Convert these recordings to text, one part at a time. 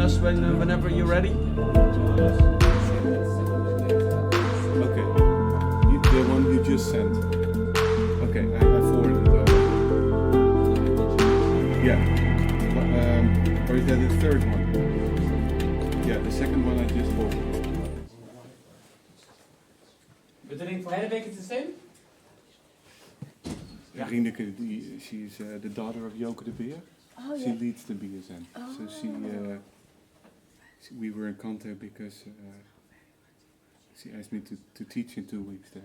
us whenever you're ready. Okay, the one you just sent. Okay, I forwarded it over. Yeah, or is that the third one? Yeah, the second one I just forwarded. But the link for Hedwig is the same? Yeah. Rieneke, she's the daughter of Joke de Beer. Oh, she leads the BSN. Oh. So we were in contact because she asked me to teach in 2 weeks there.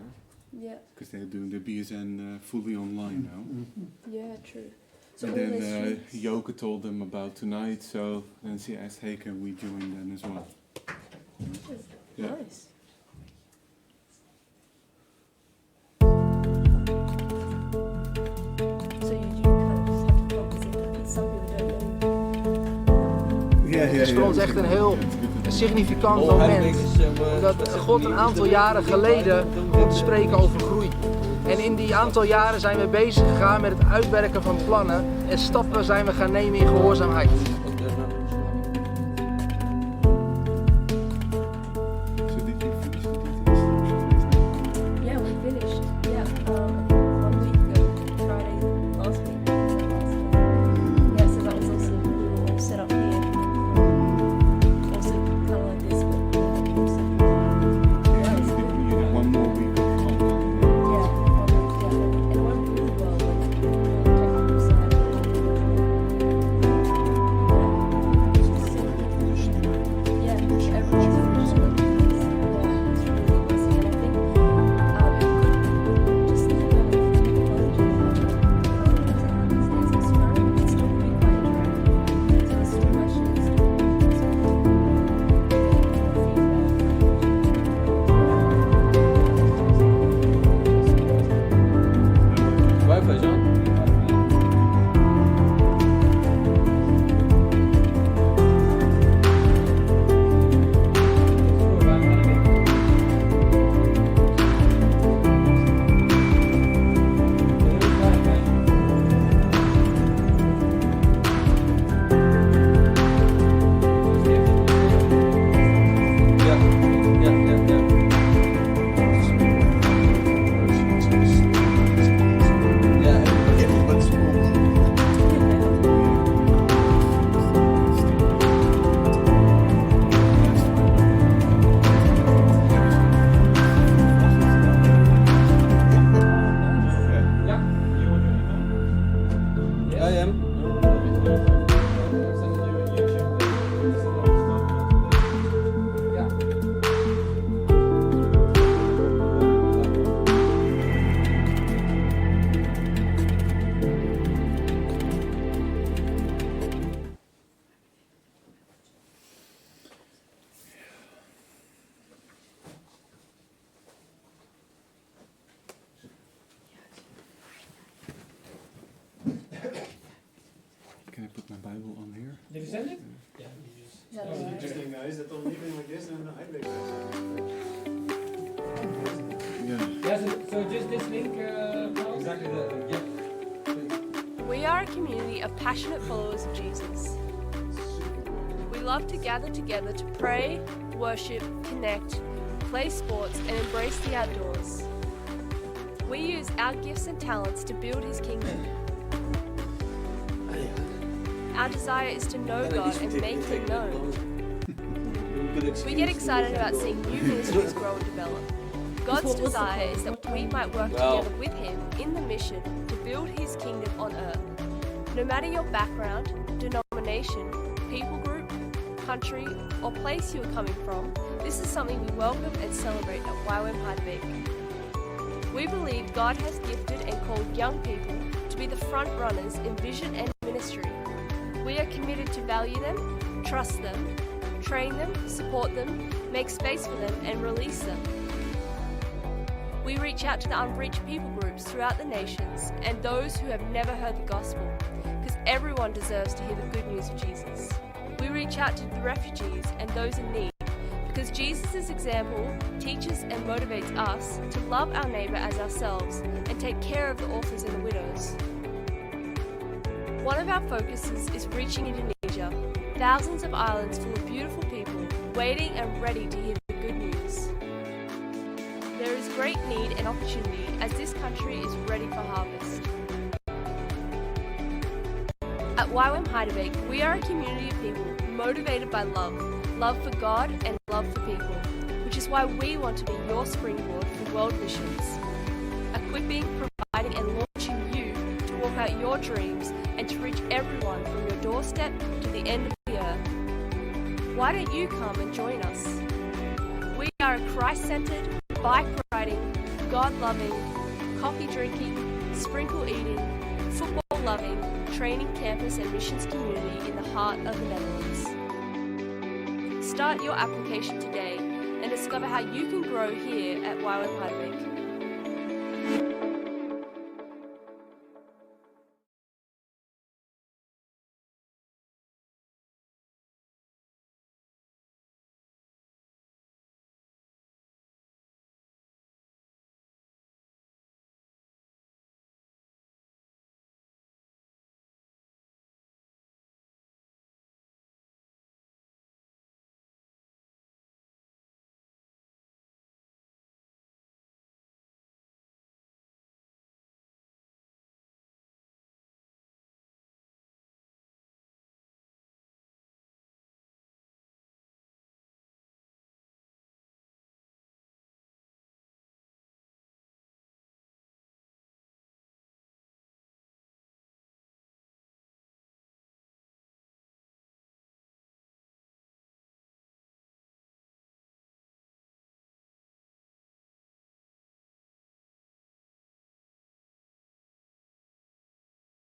Yeah. Because they're doing the BSN fully online now. Yeah, true. So and then Joke told them about tonight, so then she asked, hey, can we join them as well? Yeah. Nice. So you do kind of have to focus it because some people don't know. Ja, Het is voor ons echt een heel significant moment. Dat God een aantal jaren geleden begon te spreken over groei. En in die aantal jaren zijn we bezig gegaan met het uitwerken van plannen en stappen zijn we gaan nemen in gehoorzaamheid. Yeah, we finished. Yeah, 1 week ago, Friday, last week. Yeah, so that was also all set up here. Also kind of like this, but also. Yeah, it's good. You have 1 more week of online. Yeah, and it went really well, like technical side. Yeah, everyone's really yeah, it's really amazing, and I think it could just kind of it's still be quite interactive. So some questions, Wi-Fi, John? I am. Can I put my Bible on here? Did you send it? Yeah. Interesting, is that all leaving like this and I make Yeah. Yeah, so just this link, exactly that, yeah. We are a community of passionate followers of Jesus. We love to gather together to pray, worship, connect, play sports, and embrace the outdoors. We use our gifts and talents to build His kingdom. Our desire is to know God and make Him known. We get excited about seeing new ministries grow and develop. God's desire is that we might work together with Him in the mission to build His kingdom on earth. No matter your background, denomination, people group, country, or place you are coming from, this is something we welcome and celebrate at YWAM Heidbeek. We believe God has gifted and called young people to be the front runners in vision and ministry. We are committed to value them, trust them, train them, support them, make space for them, and release them. We reach out to the unreached people groups throughout the nations and those who have never heard the gospel, because everyone deserves to hear the good news of Jesus. We reach out to the refugees and those in need, because Jesus' example teaches and motivates us to love our neighbour as ourselves and take care of the orphans and the widows. One of our focuses is reaching Indonesia, Thousands of islands full of beautiful people waiting and ready to hear the good news. There is great need and opportunity as this country is ready for harvest. At YWAM Heidelberg, we are a community of people motivated by love for God and love for people, which is why we want to be your springboard for world missions, equipping, providing and launching you to walk out your dreams and to reach everyone from your doorstep to the end of the earth. Why don't you come and join us? We are a Christ-centered, bike-riding, God-loving, coffee-drinking, sprinkle-eating, football-loving, training campus and missions community in the heart of the Netherlands. Start your application today and discover how you can grow here at YWAM Heidelberg.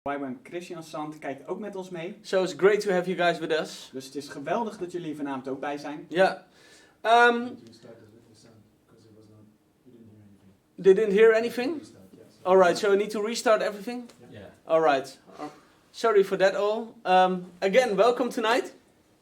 YWAM Christiansand kijkt ook met ons mee. So it's great to have you guys with us. Dus het is geweldig dat jullie vanavond ook bij zijn. Yeah. You started with the sound because it was not. You didn't hear anything. They didn't hear anything? Restart, yes. All right, so I need to restart everything? Yeah. All right. Sorry for that all. Again, welcome tonight.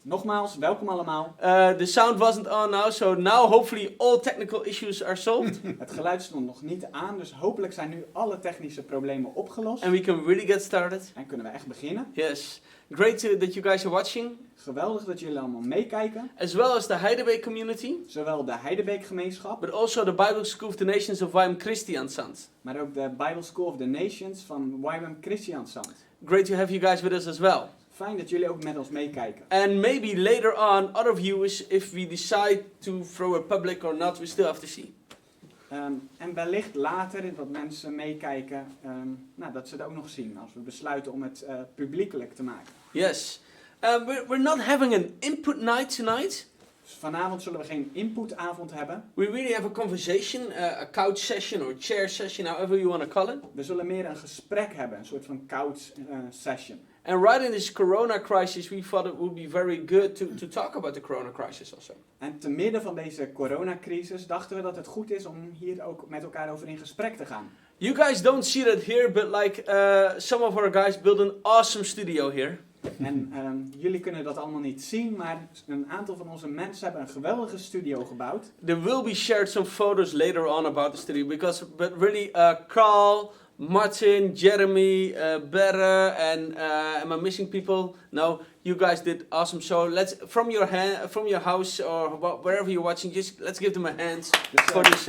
Nogmaals, welkom allemaal. The sound wasn't on now, so now hopefully all technical issues are solved. Het geluid stond nog niet aan, dus hopelijk zijn nu alle technische problemen opgelost. And we can really get started. En kunnen we echt beginnen. Yes. Great that you guys are watching. Geweldig dat jullie allemaal meekijken. As well as the Heidelberg community. Zowel de Heidelberg gemeenschap, But also the Bible School of the Nations of YWAM Christiansand. maar ook de Bible School of the Nations van YWAM Christiansand. Great to have you guys with us as well. Fijn dat jullie ook met ons meekijken. And maybe later on, other viewers, if we decide to throw a public or not, we still have to see. En wellicht later dat mensen meekijken, dat ze het ook nog zien als we besluiten om het publiekelijk te maken. Yes. We're not having an input night tonight. Dus vanavond zullen we geen inputavond hebben. We really have a conversation, a couch session or chair session, however you want to call it. We zullen meer een gesprek hebben, een soort van couch session. And right in this corona crisis, we thought it would be very good to talk about the corona crisis also. En te midden van deze coronacrisis dachten we dat het goed is om hier ook met elkaar over in gesprek te gaan. You guys don't see that here, but like some of our guys built an awesome studio here. En jullie kunnen dat allemaal niet zien, maar een aantal van onze mensen hebben een geweldige studio gebouwd. There will be shared some photos later on about the studio, but really Carl, Martin, Jeremy, Berre, and am I missing people? No, you guys did awesome. So let's from your house or wherever you're watching, just let's give them a hand for this.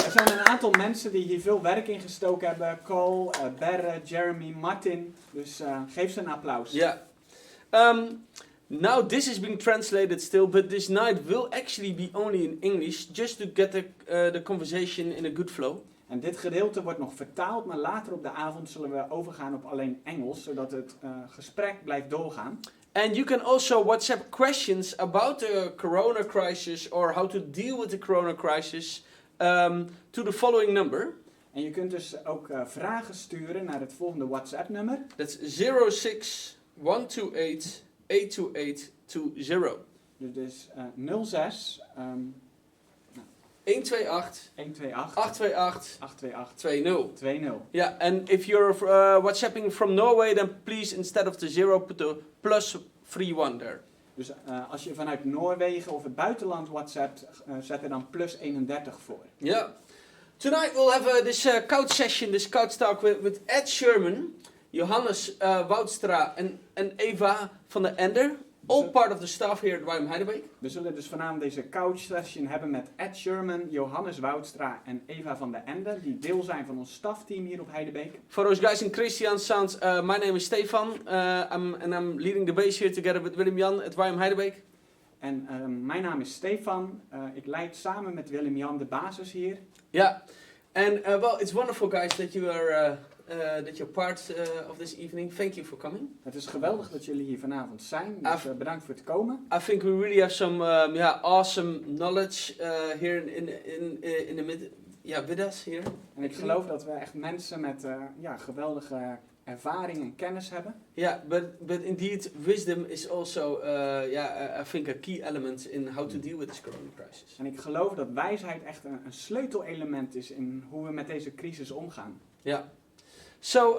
Er zijn een aantal mensen die hier veel werk in gestoken hebben. Cole, Berre, Jeremy, Martin. Dus geef ze een applaus. Yeah. Now this is being translated still, but this night will actually be only in English, just to get the conversation in a good flow. En dit gedeelte wordt nog vertaald, maar later op de avond zullen we overgaan op alleen Engels, zodat het gesprek blijft doorgaan. And you can also WhatsApp questions about the corona crisis or how to deal with the corona crisis to the following number. En je kunt dus ook vragen sturen naar het volgende WhatsApp-nummer. That's 06128 82820. Dus 06 128 128 828 828 20. 20. Yeah, and if you're WhatsApping from Norway, then please instead of the 0 put the +31 there. Dus als je vanuit Noorwegen of het buitenland WhatsAppt, zet er dan +31 voor. Yeah. Tonight we'll have this couch session, this couch talk with Ed Sherman. Johannes Woudstra en Eva van der Ender. All part of the staff here at YM Heidelberg. We zullen dus vanavond deze couch session hebben met Ed Sherman, Johannes Woudstra en Eva van der Ende, die deel zijn van ons stafteam hier op Heidebeek. For those guys in Christian sounds, my name is Stefan, I'm leading the base here together with Willem Jan at YM Heidelberg. En mijn naam is Stefan, ik leid samen met Willem Jan de basis hier. Yeah, and well, it's wonderful guys that you're part of this evening. Thank you for coming. Het is geweldig dat jullie hier vanavond zijn, dus bedankt voor het komen. I think we really have some awesome knowledge here in the mid, with us here. En ik geloof dat we echt mensen met geweldige ervaring en kennis hebben. Yeah, but indeed, wisdom is also, I think a key element in how to deal with this corona crisis. En ik geloof dat wijsheid echt een sleutelelement is in hoe we met deze crisis omgaan. Yeah. So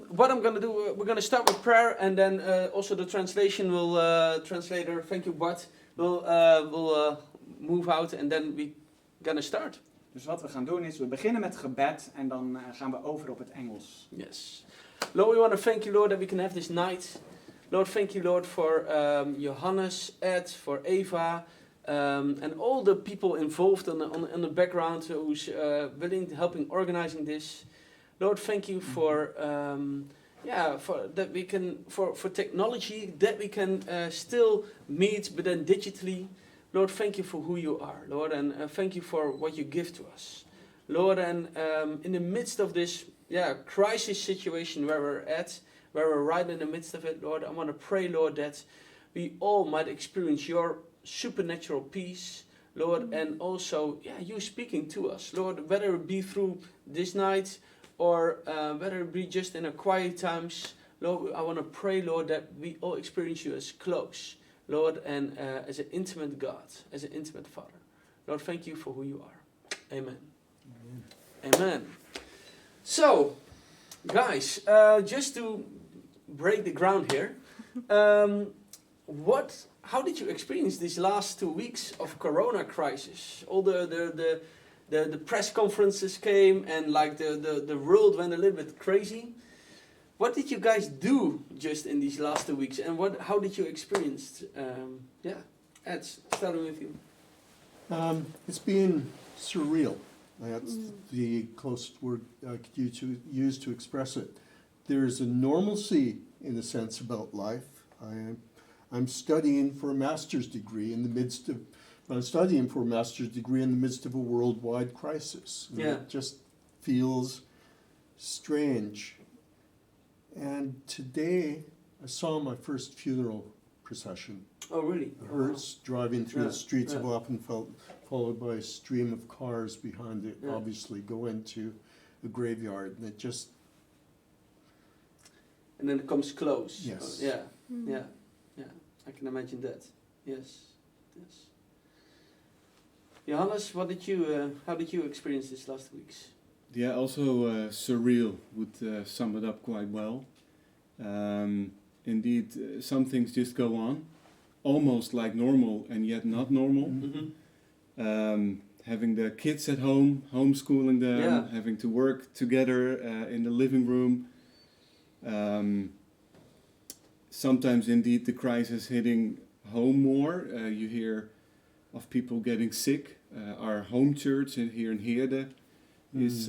what I'm going to do, we're going to start with prayer, and then also the translation will translator. Thank you, Bart. Will move out, and then we gonna start. Dus wat we gaan doen is, we beginnen met gebed en dan gaan we over op het Engels. Yes. Lord, we want to thank you, Lord, that we can have this night. Lord, thank you, Lord, for Johannes, Ed, for Eva, and all the people involved on the background who's willing, helping, organizing this. Lord, thank you for for that we can for technology that we can still meet, but then digitally. Lord, thank you for who you are, Lord, and thank you for what you give to us, Lord. And in the midst of this crisis situation where we're at, where we're right in the midst of it, Lord, I want to pray, Lord, that we all might experience your supernatural peace, Lord, and also you speaking to us, Lord, whether it be through this night or whether it be just in a quiet times, Lord, I want to pray, Lord, that we all experience you as close, Lord, and as an intimate God, as an intimate Father. Lord, thank you for who you are. Amen. Amen. So, guys, just to break the ground here, how did you experience these last 2 weeks of Corona crisis? All the press conferences came, and like the world went a little bit crazy. What did you guys do just in these last 2 weeks, and how did you experience? Ed, starting with you. It's been surreal. That's the closest word I could use to express it. There's a normalcy, in a sense, about life. I'm studying for a master's degree in the midst of. I'm studying for a master's degree in the midst of a worldwide crisis. It just feels strange. And today, I saw my first funeral procession. Oh, really? A hearse driving through the streets of Oppenfeld, followed by a stream of cars behind it, obviously go into a graveyard. And it just... And then it comes close. Yes. Yeah. I can imagine that. Yes. Johannes, how did you experience this last weeks? Yeah, also surreal would sum it up quite well. Indeed, some things just go on, almost like normal and yet not normal. Mm-hmm. Having the kids at home, homeschooling them, having to work together in the living room. Sometimes indeed the crisis hitting home more. You hear of people getting sick. Our home church here in Heerde is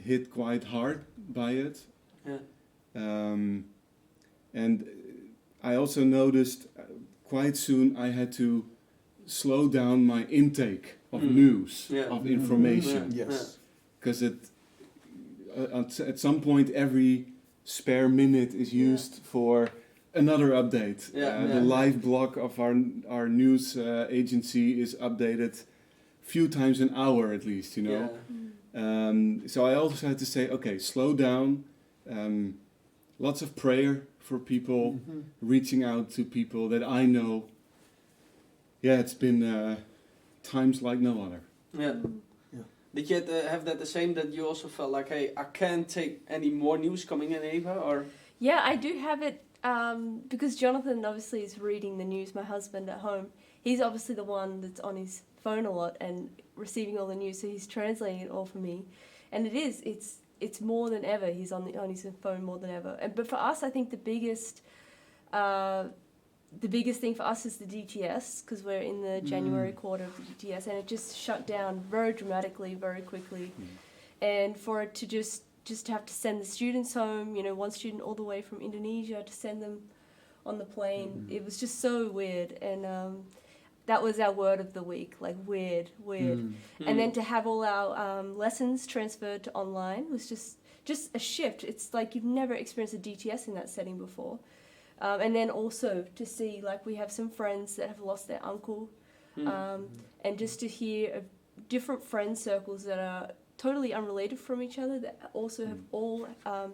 hit quite hard by it. And I also noticed quite soon I had to slow down my intake of news, of information. Yes. Because at some point every spare minute is used for another update. The live blog of our news agency is updated few times an hour at least, you know. So I also had to say, okay, slow down. Lots of prayer for people, reaching out to people that I know. Yeah, it's been times like no other. Did you have that the same, that you also felt like, hey, I can't take any more news coming in, Eva? Or yeah, I do have it because Jonathan obviously is reading the news, my husband at home. He's obviously the one that's on his phone a lot and receiving all the news, so he's translating it all for me. And it's it's more than ever. He's on his phone more than ever. But for us, I think the biggest thing for us is the DTS, because we're in the January quarter of the DTS, and it just shut down very dramatically, very quickly. And for it to just have to send the students home, you know, one student all the way from Indonesia to send them on the plane, it was just so weird. And that was our word of the week, like weird. And then to have all our lessons transferred to online was just a shift. It's like you've never experienced a DTS in that setting before. And then also to see, like, we have some friends that have lost their uncle, and just to hear of different friend circles that are totally unrelated from each other, that also have all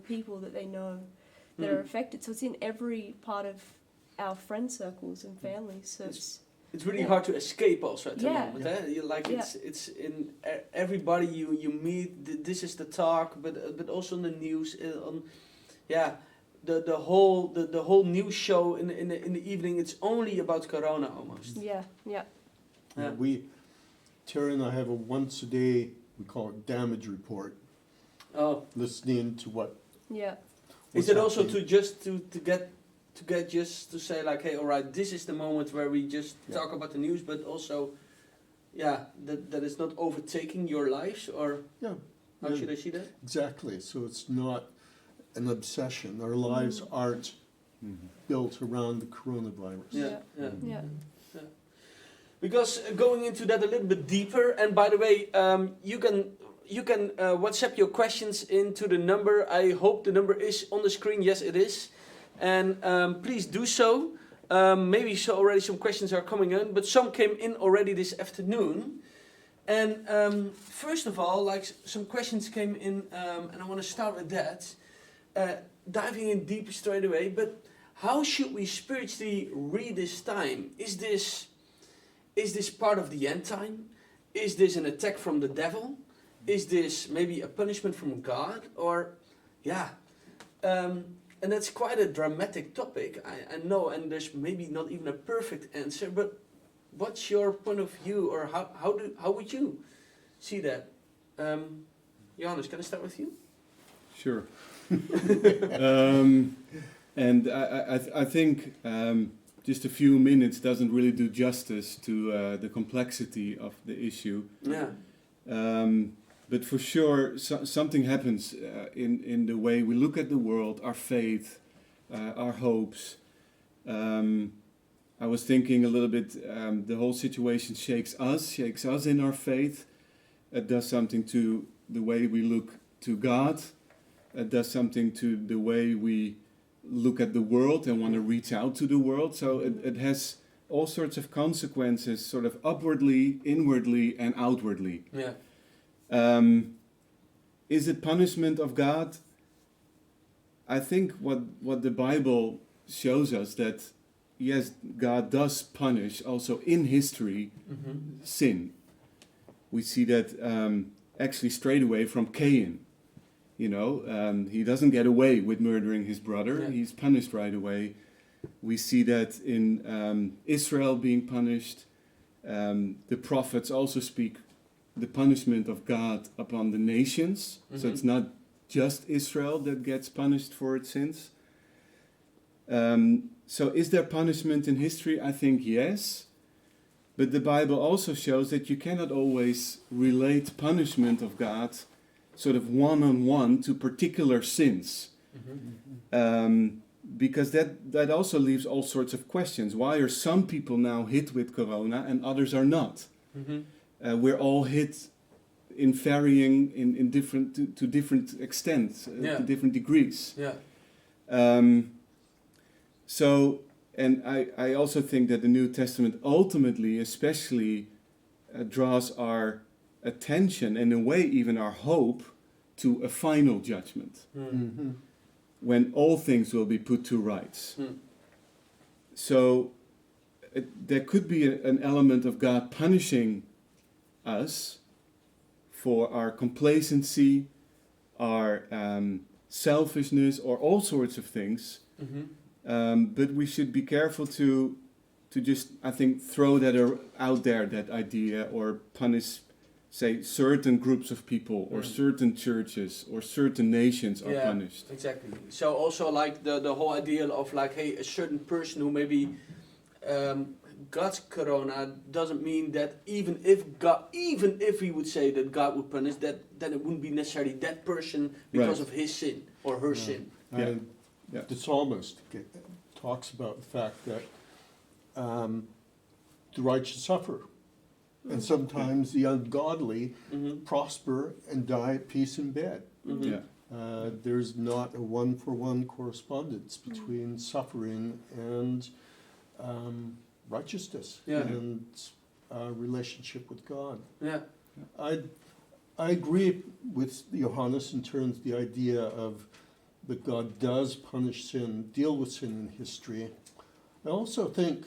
people that they know that are affected. So it's in every part of our friend circles and families. So it's really hard to escape also at the moment. Yeah. Eh? You, like it's in everybody you meet. This is the talk, but also on the news. The whole news show in the evening. It's only about Corona almost. Yeah. Terry and I have a once a day, we call it damage report. Oh, Listening to what. Yeah. Is it also to get just to say like, hey, all right, this is the moment where we just talk about the news, but also, that it's not overtaking your lives, or how should I see that? Exactly. So it's not an obsession. Our lives aren't built around the coronavirus. Yeah. Because going into that a little bit deeper, and by the way, you can WhatsApp your questions into the number. I hope the number is on the screen. Yes, it is. And please do so. Maybe already some questions are coming in, but some came in already this afternoon. And first of all, like some questions came in, and I want to start with that. Diving in deep straight away, but how should we spiritually read this time? Is this part of the end time? Is this an attack from the devil? Is this maybe a punishment from God? Or, and that's quite a dramatic topic, I know, and there's maybe not even a perfect answer, but what's your point of view, or how would you see that? Johannes, can I start with you? Sure. And I think just a few minutes doesn't really do justice to the complexity of the issue. Yeah. But for sure, something happens in the way we look at the world, our faith, our hopes. I was thinking a little bit, the whole situation shakes us in our faith. It does something to the way we look to God. It does something to the way we look at the world and want to reach out to the world. So it has all sorts of consequences, sort of upwardly, inwardly, and outwardly. Yeah. Is it punishment of God? I think what the Bible shows us that, yes, God does punish also in history sin. We see that actually straight away from Cain. You know, he doesn't get away with murdering his brother. Yeah. He's punished right away. We see that in Israel being punished. The prophets also speak the punishment of God upon the nations. So it's not just Israel that gets punished for its sins. So is there punishment in history? I think yes. But the Bible also shows that you cannot always relate punishment of God sort of one-on-one to particular sins. Because that also leaves all sorts of questions. Why are some people now hit with corona and others are not? We're all hit in varying, in different, to different extents, to different degrees. So, and I also think that the New Testament ultimately, especially, draws our attention, and in a way even our hope, to a final judgment. When all things will be put to rights. So there could be an element of God punishing us for our complacency, our selfishness, or all sorts of things. But we should be careful to just, I think, throw that out there, that idea, or punish say certain groups of people or certain churches or certain nations are punished. Exactly. So also like the whole idea of like, hey, a certain person who maybe got corona doesn't mean that even if we would say that God would punish that, then it wouldn't be necessarily that person because of his sin or her sin. And the psalmist talks about the fact that the righteous suffer. And sometimes the ungodly prosper and die at peace in bed. There's not a one-for-one correspondence between suffering and righteousness and relationship with God. I agree with Johannes in terms of the idea of that God does punish sin, deal with sin in history. I also think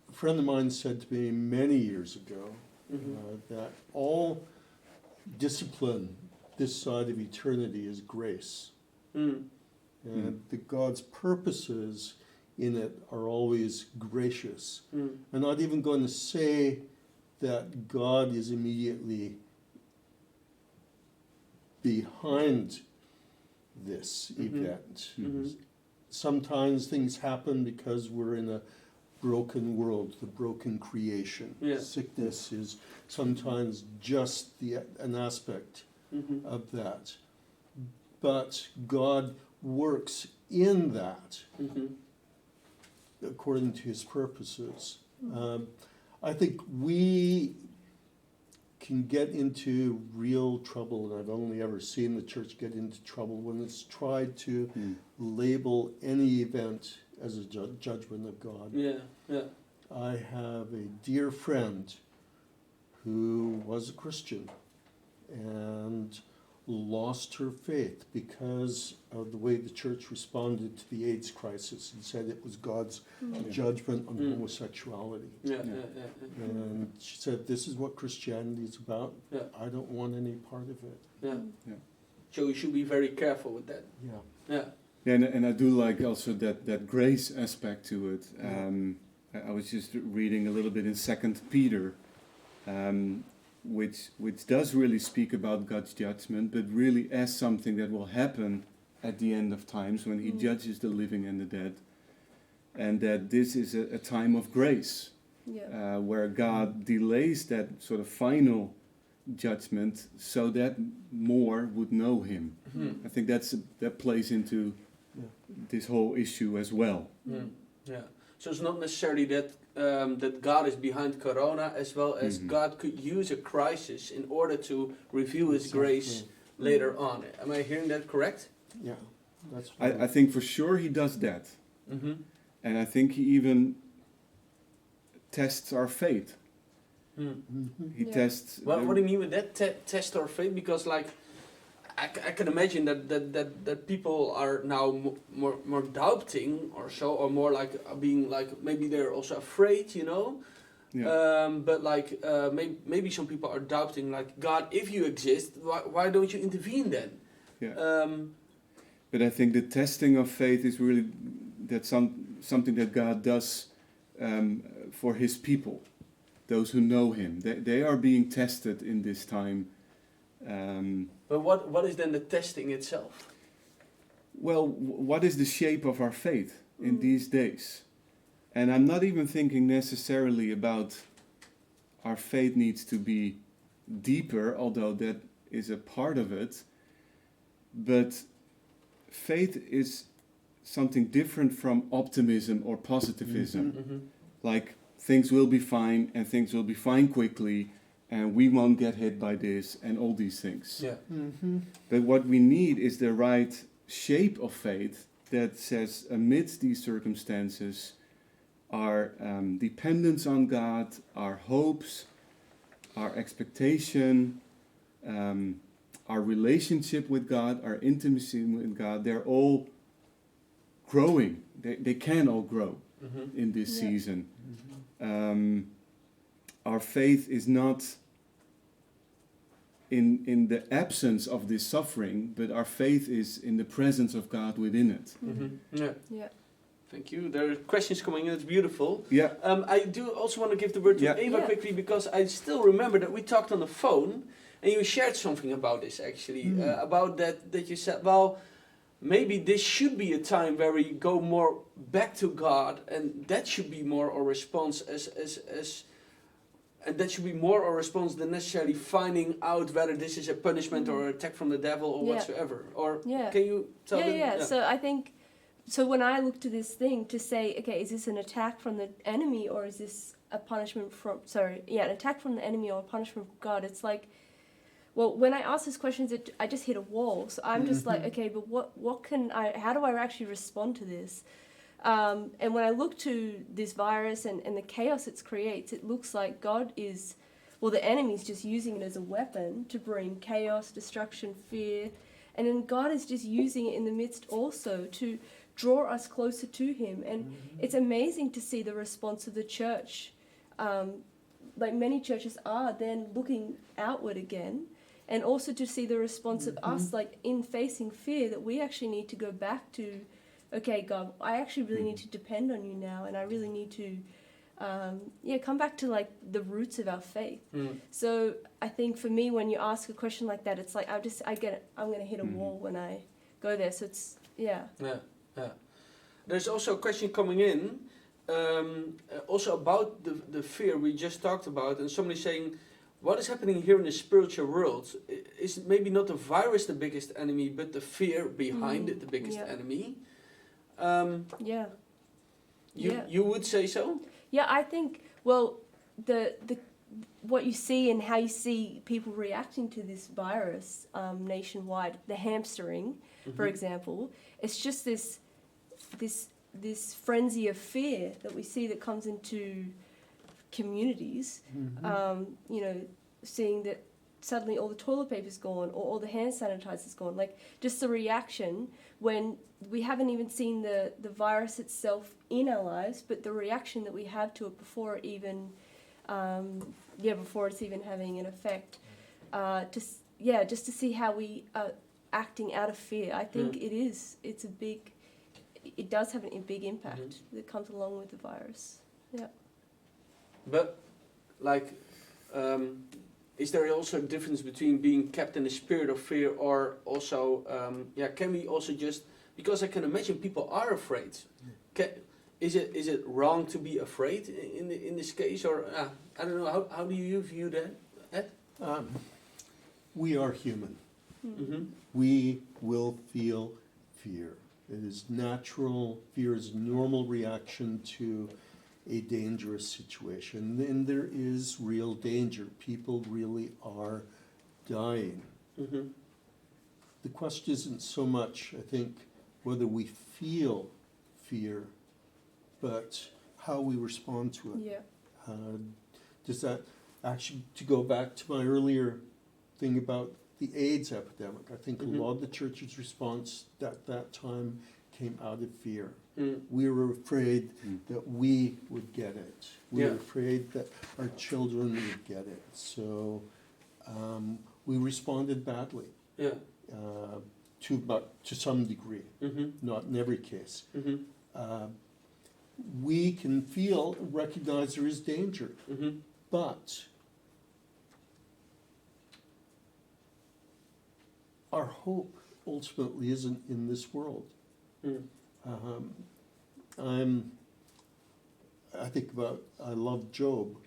a friend of mine said to me many years ago that all discipline this side of eternity is grace. And that God's purposes in it are always gracious. I'm not even going to say that God is immediately behind this event. Sometimes things happen because we're in a broken world, the broken creation. Sickness is sometimes just an aspect of that. But God works in that according to his purposes. I think we can get into real trouble, and I've only ever seen the church get into trouble when it's tried to label any event as a judgment of God. I have a dear friend who was a Christian and lost her faith because of the way the church responded to the AIDS crisis and said it was God's judgment on homosexuality. And she said, this is what Christianity is about. I don't want any part of it. So we should be very careful with that. And I do like also that grace aspect to it. I was just reading a little bit in 2 Peter, which does really speak about God's judgment, but really as something that will happen at the end of times when he judges the living and the dead. And that this is a time of grace, where God delays that sort of final judgment so that more would know him. I think that plays into this whole issue as well. So it's not necessarily that that God is behind Corona, as well as God could use a crisis in order to reveal his grace later on. Am I hearing that correct? Yeah, that's I think for sure he does that. And I think he even tests our faith. He tests... What do you mean with that, test our faith? Because like, I can imagine that people are now more doubting or so, or more like being like, maybe they're also afraid, you know? But like, maybe some people are doubting, like, God, if you exist, why don't you intervene then? But I think the testing of faith is really something that God does for his people, those who know him. They are being tested in this time. But what is then the testing itself? Well, what is the shape of our faith in these days? And I'm not even thinking necessarily about our faith needs to be deeper, although that is a part of it. But faith is something different from optimism or positivism. Like, things will be fine and things will be fine quickly, and we won't get hit by this and all these things. But what we need is the right shape of faith that says, amidst these circumstances, our dependence on God, our hopes, our expectation, our relationship with God, our intimacy with God, they're all growing. They can all grow in this season. Our faith is not in the absence of this suffering, but our faith is in the presence of God within it. Thank you. There are questions coming in. It's beautiful. Yeah. I do also want to give the word to Yeah. Eva Yeah. quickly because I still remember that we talked on the phone and you shared something about this actually. About that you said, well, maybe this should be a time where we go more back to God, and that should be more our response and that should be more our response than necessarily finding out whether this is a punishment or an attack from the devil or Yeah. whatsoever. Or Yeah. can you tell them? Yeah. So I think, so when I look to this thing to say, okay, is this an attack from the enemy or is this a punishment from, an attack from the enemy or a punishment from God? It's like, well, when I ask these questions, I just hit a wall. So I'm just like, okay, but how do I actually respond to this? And when I look to this virus and the chaos it creates, it looks like God is, well, the enemy's just using it as a weapon to bring chaos, destruction, fear. And then God is just using it in the midst also to draw us closer to Him. And it's amazing to see the response of the church. Like many churches are then looking outward again. And also to see the response of us, like in facing fear, that we actually need to go back to, okay, God, I actually really need to depend on you now, and I really need to, come back to like the roots of our faith. So I think for me, when you ask a question like that, it's like I'm going to hit a wall when I go there. So it's Yeah. There's also a question coming in, also about the fear we just talked about, and somebody saying, what is happening here in the spiritual world? Is maybe not the virus the biggest enemy, but the fear behind it the biggest enemy? You would say so? Yeah, I think, well, the what you see and how you see people reacting to this virus nationwide, the hamstering, for example, it's just this frenzy of fear that we see that comes into communities. Seeing that suddenly all the toilet paper's gone or all the hand sanitizer's gone, like just the reaction when we haven't even seen the virus itself in our lives, but the reaction that we have to it before it even before it's even having an effect, just to see how we are acting out of fear. I think it does have a big impact that comes along with the virus. Yeah. But like is there also a difference between being kept in a spirit of fear or also, can we also just, because I can imagine people are afraid. Is it wrong to be afraid in this case, or I don't know, how do you view that, Ed? We are human. We will feel fear. It is natural. Fear is a normal reaction to a dangerous situation, and there is real danger. People really are dying. The question isn't so much, I think, whether we feel fear, but how we respond to it. Yeah. Does that actually, to go back to my earlier thing about the AIDS epidemic, I think a lot of the church's response at that time came out of fear. We were afraid that we would get it. We were afraid that our children would get it. So we responded badly. To some degree, not in every case. We can recognize there is danger, but our hope ultimately isn't in this world. I love Job,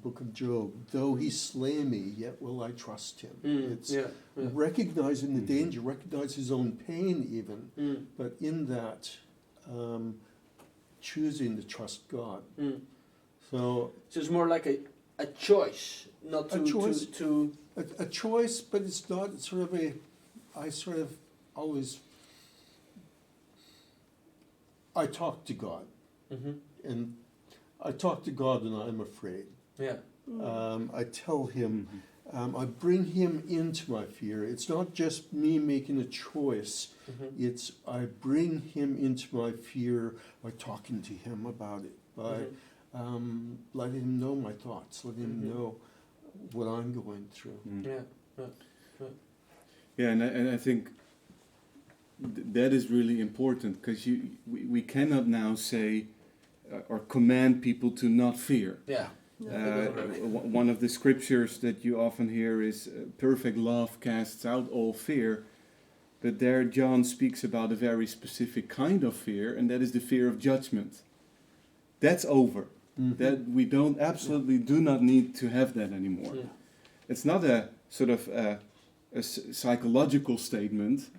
book of Job. Though he slay me, yet will I trust him. It's recognizing the danger, recognize his own pain even, but in that, choosing to trust God. So it's more like a choice, not to... A choice, but it's not I talk to God, and I talk to God when I'm afraid. I tell him, I bring him into my fear. It's not just me making a choice, it's I bring him into my fear by talking to him about it, by letting him know my thoughts, letting him know what I'm going through. Yeah, and I think that is really important, because we cannot now say or command people to not fear. Yeah. One of the scriptures that you often hear is perfect love casts out all fear, but there John speaks about a very specific kind of fear, and that is the fear of judgment. That's over. That we absolutely do not need to have that anymore. Yeah. It's not a sort of a psychological statement.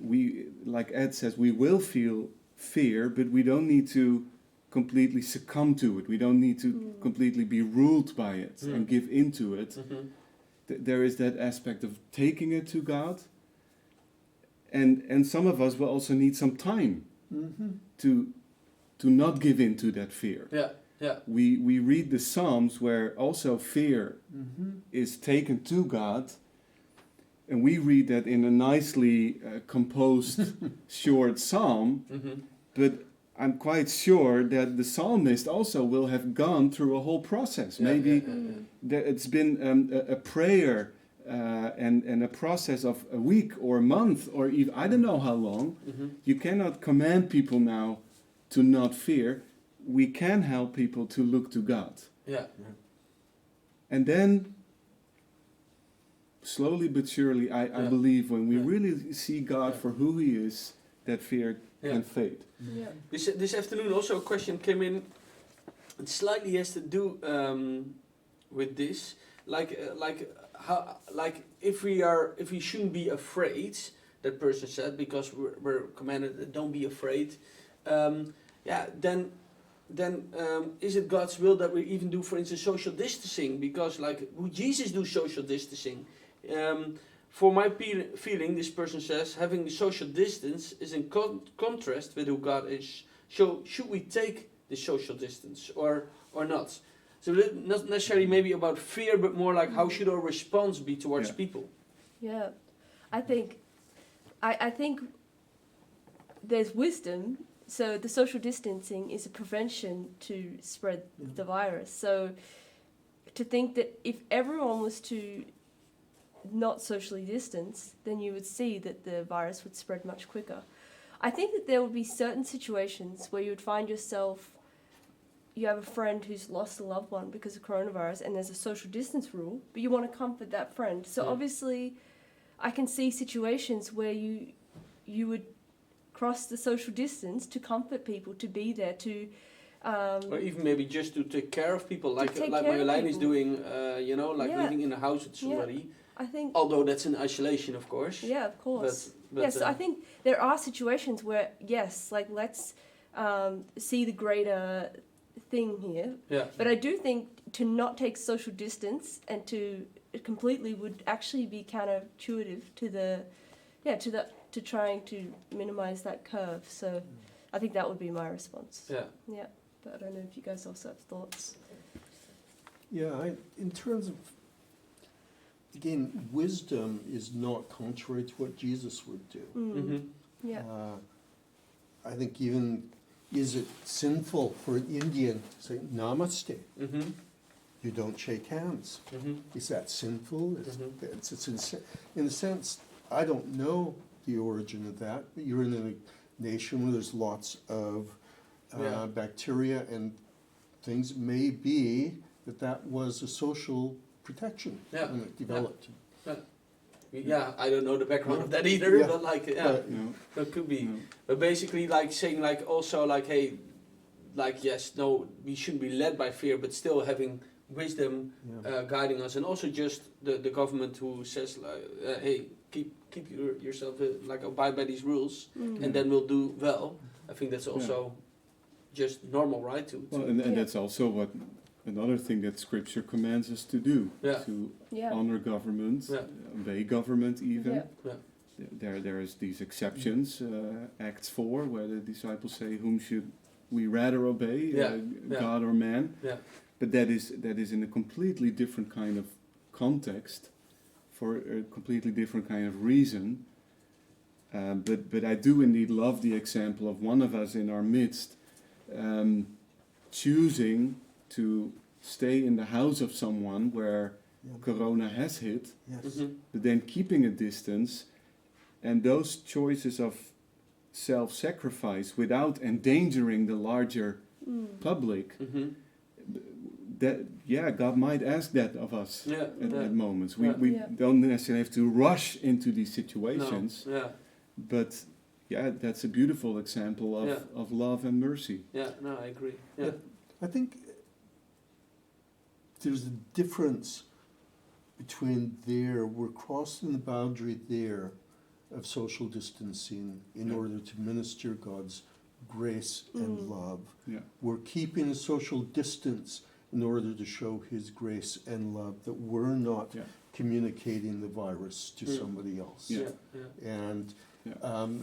We, like Ed says, we will feel fear, but we don't need to completely succumb to it. We don't need to completely be ruled by it and give into it. There is that aspect of taking it to God, and some of us will also need some time to not give in to that fear. Yeah. Yeah. We read the Psalms where also fear is taken to God, and we read that in a nicely composed short psalm, but I'm quite sure that the psalmist also will have gone through a whole process. Maybe it's been a prayer and a process of a week or a month or even I don't know how long. You cannot command people now to not fear. We can help people to look to God. Yeah. And then, slowly but surely, I believe when we really see God for who He is, that fear can fade. Yeah. This afternoon also a question came in. It slightly has to do with this, if we shouldn't be afraid. That person said, because we're commanded that don't be afraid. Then is it God's will that we even do, for instance, social distancing? Because would Jesus do social distancing? For my feeling, this person says, having social distance is in contrast with who God is. So should we take the social distance or not? So not necessarily maybe about fear, but more like how should our response be towards people? Yeah, I think there's wisdom. So the social distancing is a prevention to spread the virus. So to think that if everyone was to not socially distance, then you would see that the virus would spread much quicker. I think that there would be certain situations where you would find yourself, you have a friend who's lost a loved one because of coronavirus and there's a social distance rule, but you want to comfort that friend. So obviously I can see situations where you would cross the social distance to comfort people, to be there, to or even maybe just to take care of people, like Marjolein is doing, living in a house with somebody. I think, although that's in isolation, of course. Yeah, of course. But yes, I think there are situations where let's see the greater thing here. Yeah. But I do think to not take social distance and to completely would actually be counterintuitive to trying to minimize that curve. So I think that would be my response. Yeah. Yeah. But I don't know if you guys also have thoughts. Yeah, in terms of, again, wisdom is not contrary to what Jesus would do. Yeah. I think even, is it sinful for an Indian to say namaste? You don't shake hands. Is that sinful? It's in a sense, I don't know the origin of that, but you're in a nation where there's lots of bacteria and things. It may be that was a social protection when it developed. Yeah, I don't know the background of that either, but that could be. But basically, saying also hey, yes, no, we shouldn't be led by fear, but still having wisdom guiding us, and also just the government who says hey, keep yourself abide by these rules, and then we'll do well. I think that's also just normal, right? And that's also another thing that Scripture commands us to do, to honor government, obey government even. There is these exceptions, Acts 4, where the disciples say, whom should we rather obey, God or man? But that is in a completely different kind of context, for a completely different kind of reason. But I do indeed love the example of one of us in our midst choosing to stay in the house of someone where Corona has hit, but then keeping a distance. And those choices of self-sacrifice without endangering the larger public, God might ask that of us at moments. We don't necessarily have to rush into these situations, but that's a beautiful example of love and mercy. Yeah, no, I agree. Yeah. I think there's a difference between we're crossing the boundary there of social distancing in order to minister God's grace and love. Yeah. We're keeping a social distance in order to show His grace and love, that we're not communicating the virus to somebody else. And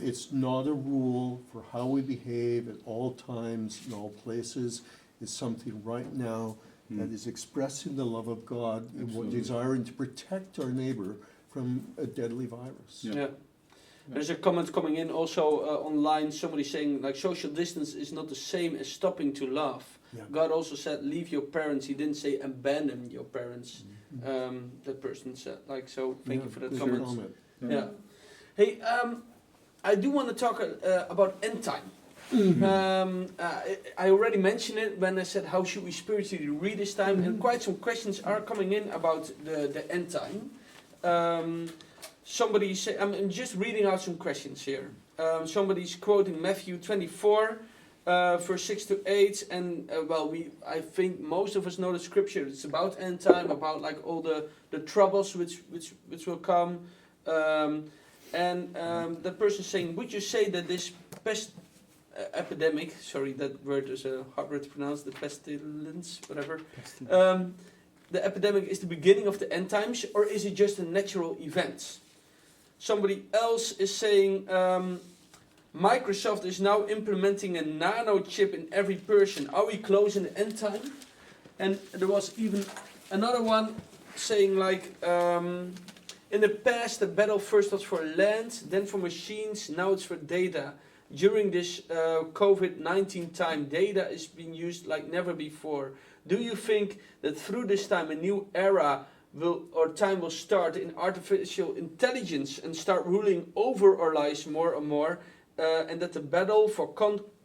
it's not a rule for how we behave at all times, in all places. It's something right now that is expressing the love of God and we're desiring to protect our neighbor from a deadly virus. There's a comment coming in also online, somebody saying like social distance is not the same as stopping to love. God also said leave your parents, He didn't say abandon your parents. That person said, like, so thank you for that comment. Hey, I do want to talk about end time. I already mentioned it when I said how should we spiritually read this time, and quite some questions are coming in about the end time. Somebody say, I'm just reading out some questions here. Somebody's quoting Matthew 24, verse 6 to 8, and I think most of us know the scripture. It's about end time, about like all the troubles which will come. The person saying, would you say that this pest epidemic, sorry, that word is a hard word to pronounce, the pestilence, whatever. The epidemic is the beginning of the end times, or is it just a natural event? Somebody else is saying, Microsoft is now implementing a nano chip in every person. Are we close in the end time? And there was even another one saying like, in the past the battle first was for land, then for machines, now it's for data. During this COVID-19 time, data is being used like never before. Do you think that through this time a new era will start in artificial intelligence and start ruling over our lives more and more, and that the battle for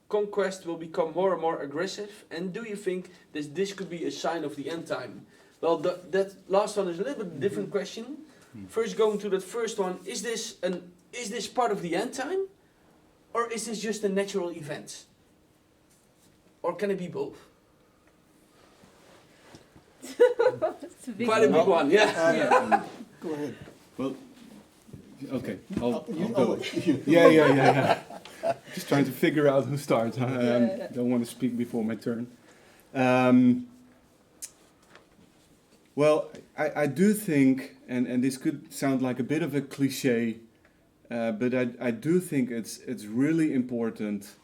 conquest will become more and more aggressive? And do you think this could be a sign of the end time? Well, that last one is a little bit different question. First, going to that first one, is this part of the end time? Or is this just a natural event? Or can it be both? Quite a big one, yeah. Go ahead. Well, okay, I'll go. Yeah. Just trying to figure out who starts. Don't want to speak before my turn. Well, I do think, and this could sound like a bit of a cliche, but I do think it's really important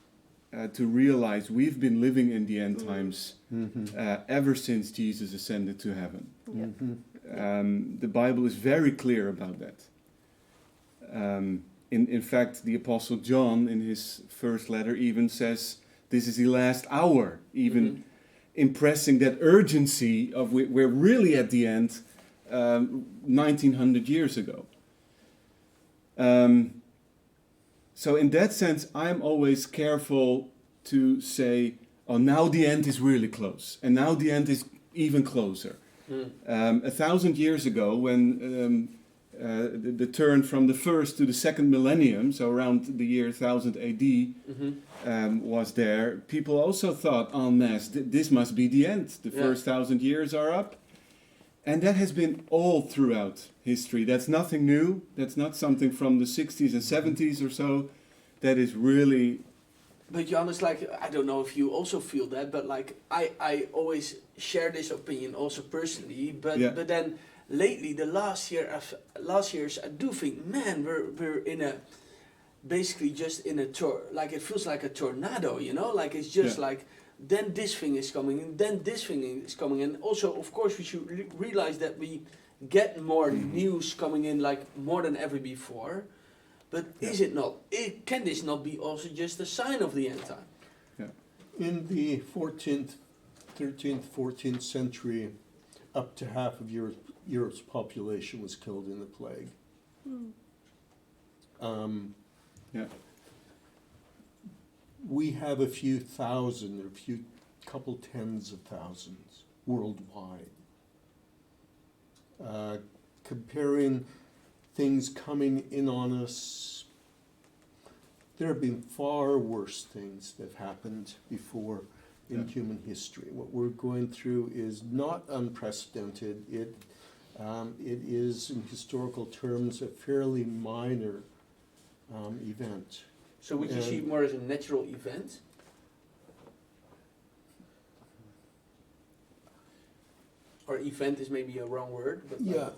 to realize we've been living in the end times ever since Jesus ascended to heaven. The Bible is very clear about that. In fact, the Apostle John, in his first letter, even says this is the last hour, even impressing that urgency of we're really at the end 1900 years ago. So in that sense, I'm always careful to say, oh, now the end is really close, and now the end is even closer. 1,000 years ago, when the turn from the first to the second millennium, so around the year 1000 AD, was there, people also thought, en masse, this must be the end. The first 1,000 years are up. And that has been all throughout history. That's nothing new. That's not something from the 60s and 70s or so. That is really... But Johannes, like, I don't know if you also feel that, but like, I always share this opinion also personally, but then lately, the last years, I do think, man, we're in a, basically just in a like it feels like a tornado, you know, like it's just like, then this thing is coming, and then this thing is coming, and also, of course, we should realize that we get more news coming in, like more than ever before. But is it not? Can this not be also just a sign of the end time? Yeah. In the 13th, 14th century, up to half of Europe's population was killed in the plague. we have a few thousand, or a few couple tens of thousands worldwide. Comparing things coming in on us, there have been far worse things that have happened before in human history. What we're going through is not unprecedented. It is, in historical terms, a fairly minor event. So would you see it more as a natural event? Or event is maybe a wrong word, but yeah.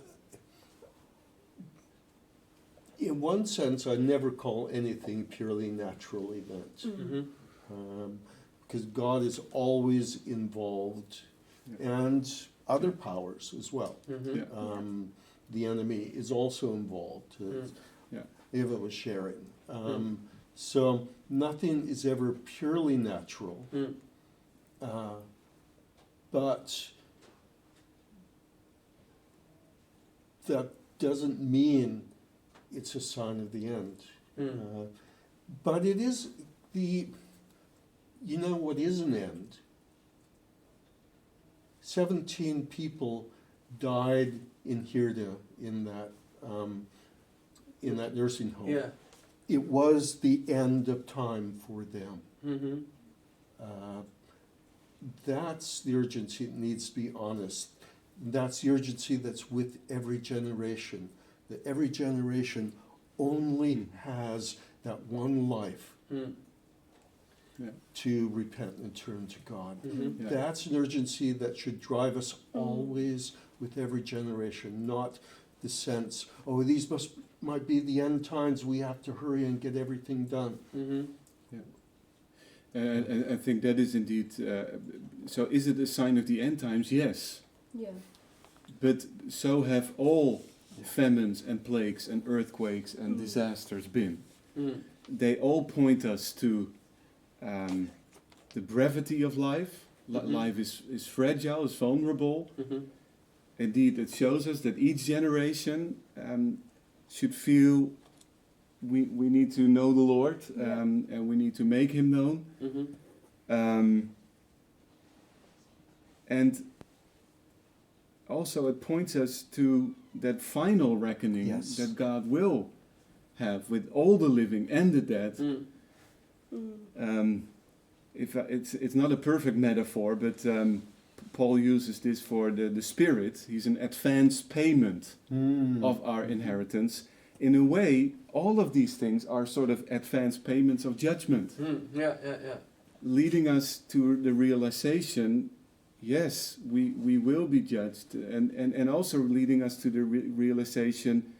In one sense, I never call anything purely natural event. Because God is always involved, and other powers as well. The enemy is also involved. Eva was sharing. So nothing is ever purely natural, but that doesn't mean it's a sign of the end. But it is you know what is an end? 17 people died in Hirda in that nursing home. yeah. It was the end of time for them. That's the urgency that needs to be honest. That's the urgency that's with every generation. That every generation only has that one life to repent and turn to God. That's an urgency that should drive us always with every generation, not the sense, oh, these might be the end times, we have to hurry and get everything done. And I think that is indeed, so is it a sign of the end times? Yes. Yeah. But so have all famines and plagues and earthquakes and disasters been. They all point us to the brevity of life. Life is fragile, is vulnerable. Indeed, it shows us that each generation should feel we need to know the Lord, and we need to make Him known. And also it points us to that final reckoning that God will have with all the living and the dead. It's not a perfect metaphor, but Paul uses this for the Spirit. He's an advance payment of our inheritance. In a way, all of these things are sort of advance payments of judgment. Leading us to the realization, yes, we will be judged. And also leading us to the realization,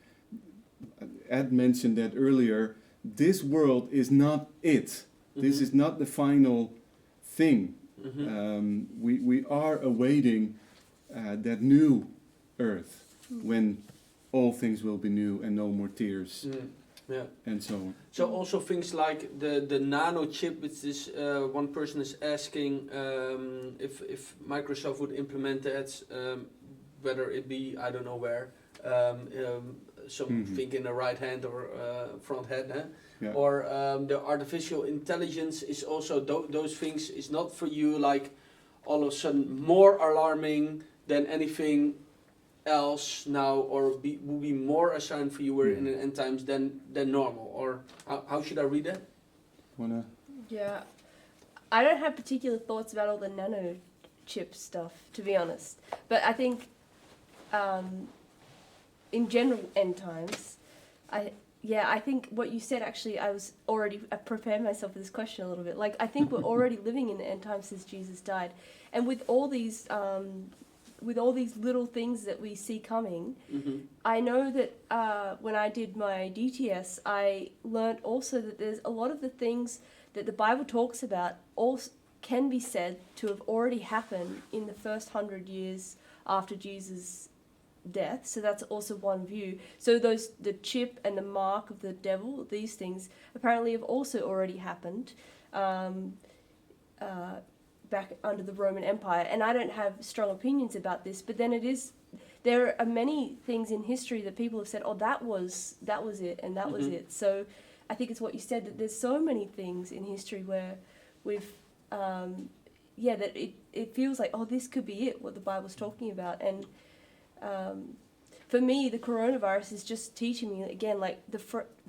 Ed mentioned that earlier, this world is not it. This is not the final thing. We are awaiting that new earth when all things will be new and no more tears and so on. So also things like the nano chip, which is one person is asking if Microsoft would implement that, whether it be I don't know where, something in the right hand or front head, or the artificial intelligence is also those things is not for you like all of a sudden more alarming than anything else now, or will be more a sign for you we're in the end times than normal, or how should I read that? Yeah, I don't have particular thoughts about all the nano chip stuff, to be honest, but I think in general end times, I think what you said actually, I prepared myself for this question a little bit. Like, I think we're already living in the end times since Jesus died. And with all these little things that we see coming, I know that when I did my DTS, I learned also that there's a lot of the things that the Bible talks about also can be said to have already happened in the first 100 years after Jesus' death. So that's also one view. So the chip and the mark of the devil, these things apparently have also already happened back under the Roman Empire. And I don't have strong opinions about this, but then there are many things in history that people have said, oh, that was it and that was it. So I think it's what you said, that there's so many things in history where we've, that it feels like, oh, this could be it, what the Bible's talking about. And for me, the coronavirus is just teaching me, again, like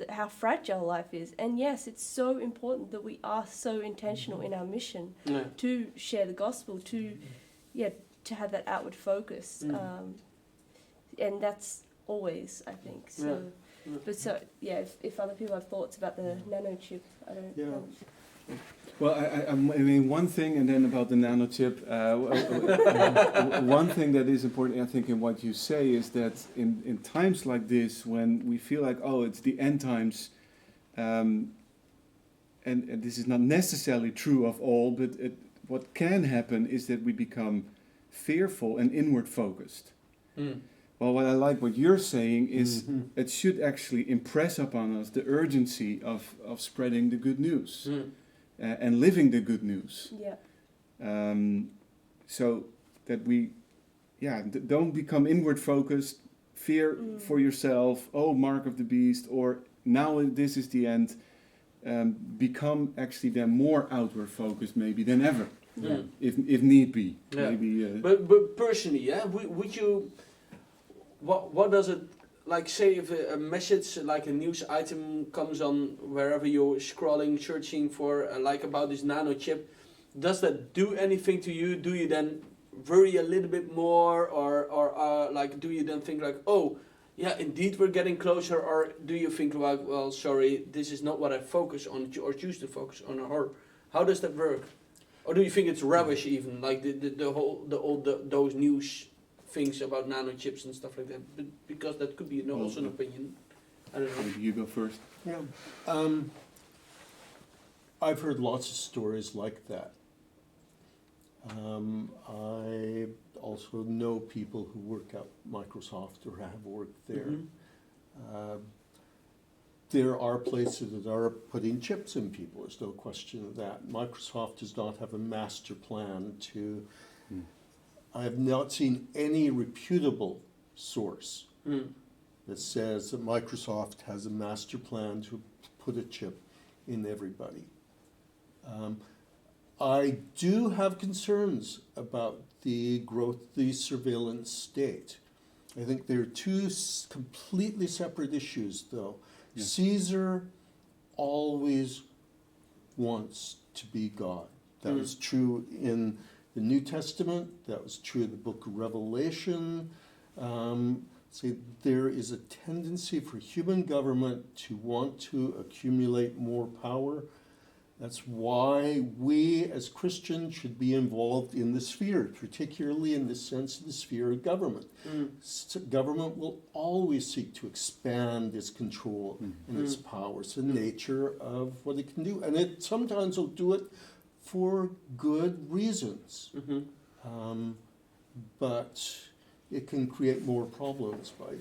how fragile life is. And yes, it's so important that we are so intentional in our mission to share the gospel, to have that outward focus. And that's always, I think. So, but so, if other people have thoughts about the nanochip, I don't know. Well, I mean, one thing, and then about the nanochip, one thing that is important, I think, in what you say is that in times like this, when we feel like, oh, it's the end times, and this is not necessarily true of all, but what can happen is that we become fearful and inward focused. Well, what I like what you're saying is it should actually impress upon us the urgency of spreading the good news. And living the good news. So that we, don't become inward focused, fear for yourself, oh, mark of the beast, or now this is the end. Become actually then more outward focused maybe than ever, if need be. Maybe. But personally, would you? What does it? Like, say if a message, like a news item comes on wherever you're scrolling, searching for, about this nanochip, does that do anything to you? Do you then worry a little bit more, or do you then think like, oh, yeah, indeed we're getting closer, or do you think like, well, sorry, this is not what I focus on or choose to focus on, or how does that work? Or do you think it's rubbish even, like those news things about nanochips and stuff like that, but because that could be also an opinion. I don't know. Maybe you go first. Yeah. I've heard lots of stories like that. I also know people who work at Microsoft or have worked there. There are places that are putting chips in people, there's no question of that. Microsoft does not have a master plan to... I have not seen any reputable source that says that Microsoft has a master plan to put a chip in everybody. I do have concerns about the growth of the surveillance state. I think they're two completely separate issues, though. Yeah. Caesar always wants to be God. That was true in the New Testament, that was true in the book of Revelation. There is a tendency for human government to want to accumulate more power. That's why we as Christians should be involved in the sphere, particularly in the sense of the sphere of government. So government will always seek to expand its control and its power. It's the nature of what it can do. And it sometimes will do it for good reasons, but it can create more problems by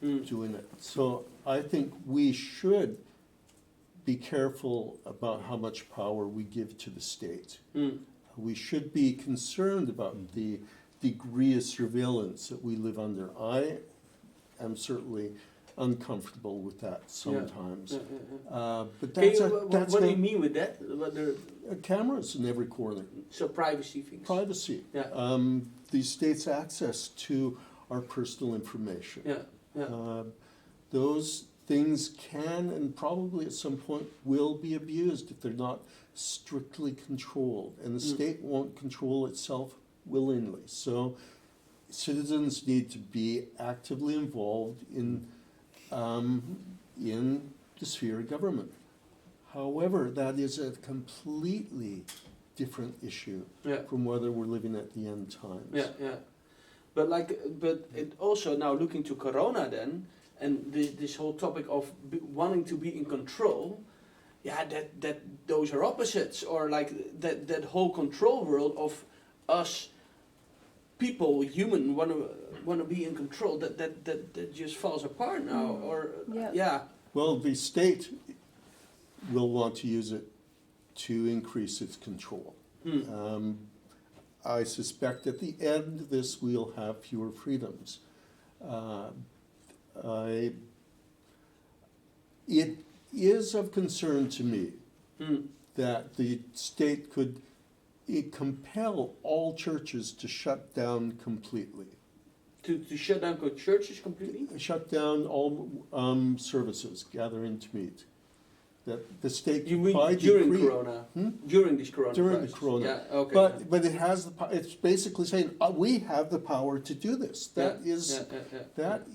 doing it. So I think we should be careful about how much power we give to the state. We should be concerned about the degree of surveillance that we live under. I am certainly uncomfortable with that sometimes. But that's what do you mean with that? Cameras in every corner. So privacy things. Privacy. The state's access to our personal information. Those things can and probably at some point will be abused if they're not strictly controlled. And the state won't control itself willingly. So citizens need to be actively involved in the sphere of government. However, that is a completely different issue from whether we're living at the end times. But it also now looking to Corona then, and this whole topic of wanting to be in control, that those are opposites, or like that whole control world of us people, human, want to be in control. That just falls apart now. Or Well, the state will want to use it to increase its control. I suspect at the end of this we'll have fewer freedoms. It is of concern to me Mm. that the state could compel all churches to shut down completely. To shut down churches completely? Shut down all services, gathering to meet. That the state You mean by during decree, Corona? Hmm? During this Corona During the crisis? Corona. Yeah, okay. But it has it's basically saying we have the power to do this. That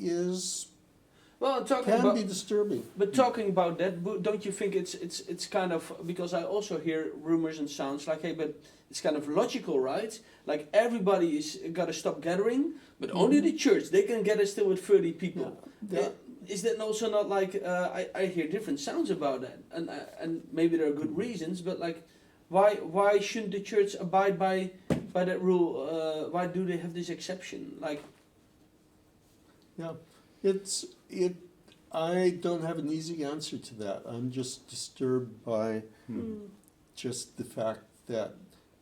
is well, talking can about, be disturbing. but talking about that, don't you think it's kind of, because I also hear rumors and sounds like, hey, but it's kind of logical, right? Like everybody is got to stop gathering, but only the church, they can gather still with 30 people. Yeah. Is that also not like, I hear different sounds about that, and maybe there are good reasons, but like, why shouldn't the church abide by that rule? Why do they have this exception? Like, Yeah, I don't have an easy answer to that. I'm just disturbed by just the fact that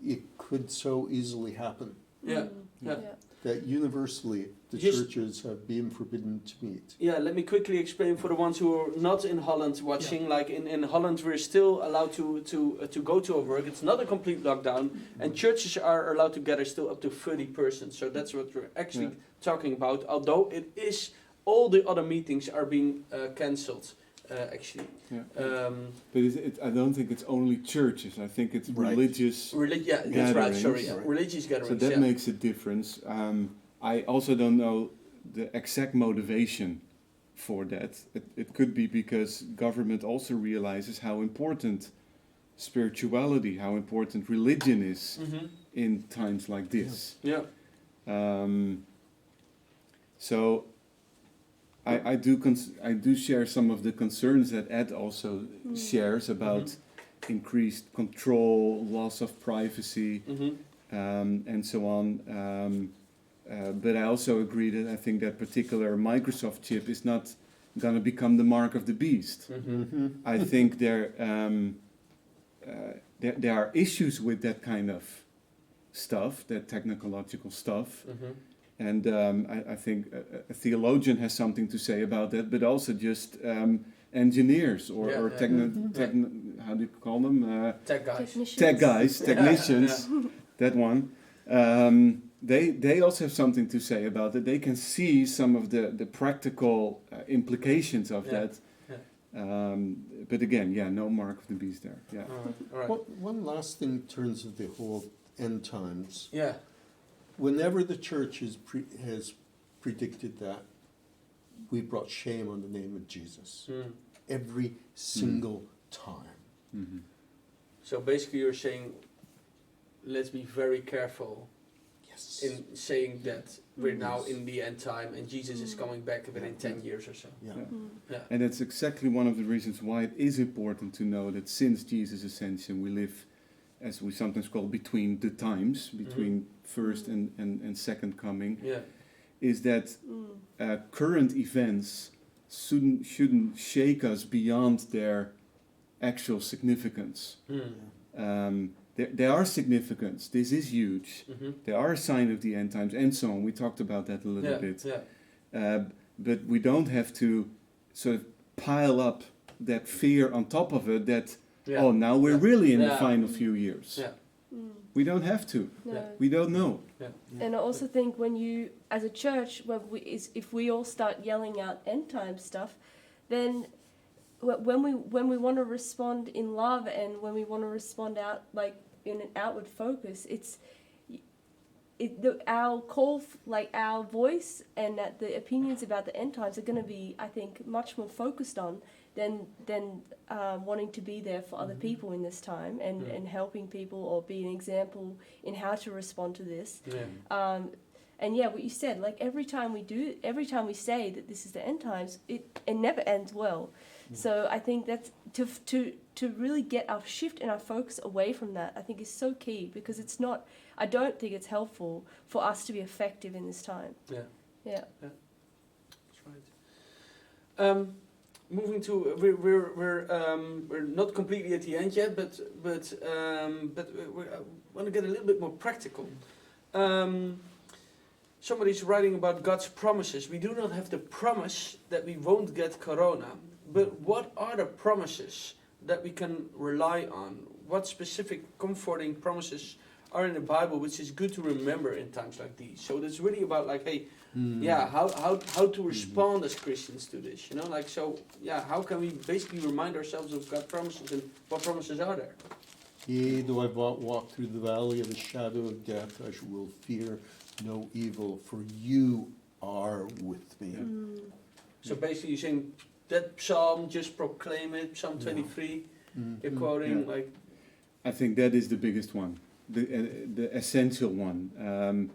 it could so easily happen. yeah. That universally the Just- churches have been forbidden to meet. Yeah, let me quickly explain for the ones who are not in Holland watching. Like in Holland, we're still allowed to go to our work. It's not a complete lockdown, and churches are allowed to gather still up to 30 persons. So that's what we're actually talking about. Although it is, all the other meetings are being cancelled. Actually, But I don't think it's only churches. I think it's religious. yeah, that's right. Sorry, gatherings. religious gatherings. So that makes a difference. I also don't know the exact motivation for that. It could be because government also realizes how important spirituality, how important religion is in times like this. Yeah. So I do share some of the concerns that Ed also shares about increased control, loss of privacy, and so on. But I also agree that I think that particular Microsoft chip is not going to become the mark of the beast. I think there are issues with that kind of stuff, that technological stuff. And I think a theologian has something to say about that, but also just engineers or how do you call them? Tech guys. Technicians, that one. They also have something to say about it. They can see some of the practical implications of that. But again, no mark of the beast there. Yeah. All right. One last thing in terms of the whole end times. Yeah. Whenever the church has predicted that, we brought shame on the name of Jesus. Every single time. So basically you're saying, let's be very careful in saying that we're now in the end time and Jesus is coming back within 10 years or so. And that's exactly one of the reasons why it is important to know that since Jesus' ascension we live, as we sometimes call, between the times, between first and second coming, is that current events shouldn't shake us beyond their actual significance. They are significant. This is huge. They are a sign of the end times and so on. We talked about that a little bit. But we don't have to sort of pile up that fear on top of it that, oh, now we're really in the final few years. We don't have to. No. We don't know. And I also think when you, as a church, if we all start yelling out end time stuff, then when we want to respond in love and when we want to respond out like in an outward focus, our call, like our voice and the opinions about the end times are going to be, I think, much more focused on than wanting to be there for other people in this time and helping people or be an example in how to respond to this. And what you said, like every time we say that this is the end times, it never ends well. So I think that's to really get our shift and our focus away from that, I think is so key, because I don't think it's helpful for us to be effective in this time. Yeah. That's right. Moving to we're not completely at the end yet, but we want to get a little bit more practical. Somebody's writing about God's promises. We do not have the promise that we won't get corona, But what are the promises that we can rely on? What specific comforting promises are in the Bible which is good to remember in times like these? So it's really about like, hey, how to respond as Christians to this, you know? Like, so, how can we basically remind ourselves of God's promises and what promises are there? Yea, though I walk through the valley of the shadow of death, I will fear no evil, for you are with me. So basically you're saying that psalm, just proclaim it, Psalm 23, you're quoting like... I think that is the biggest one, the essential one.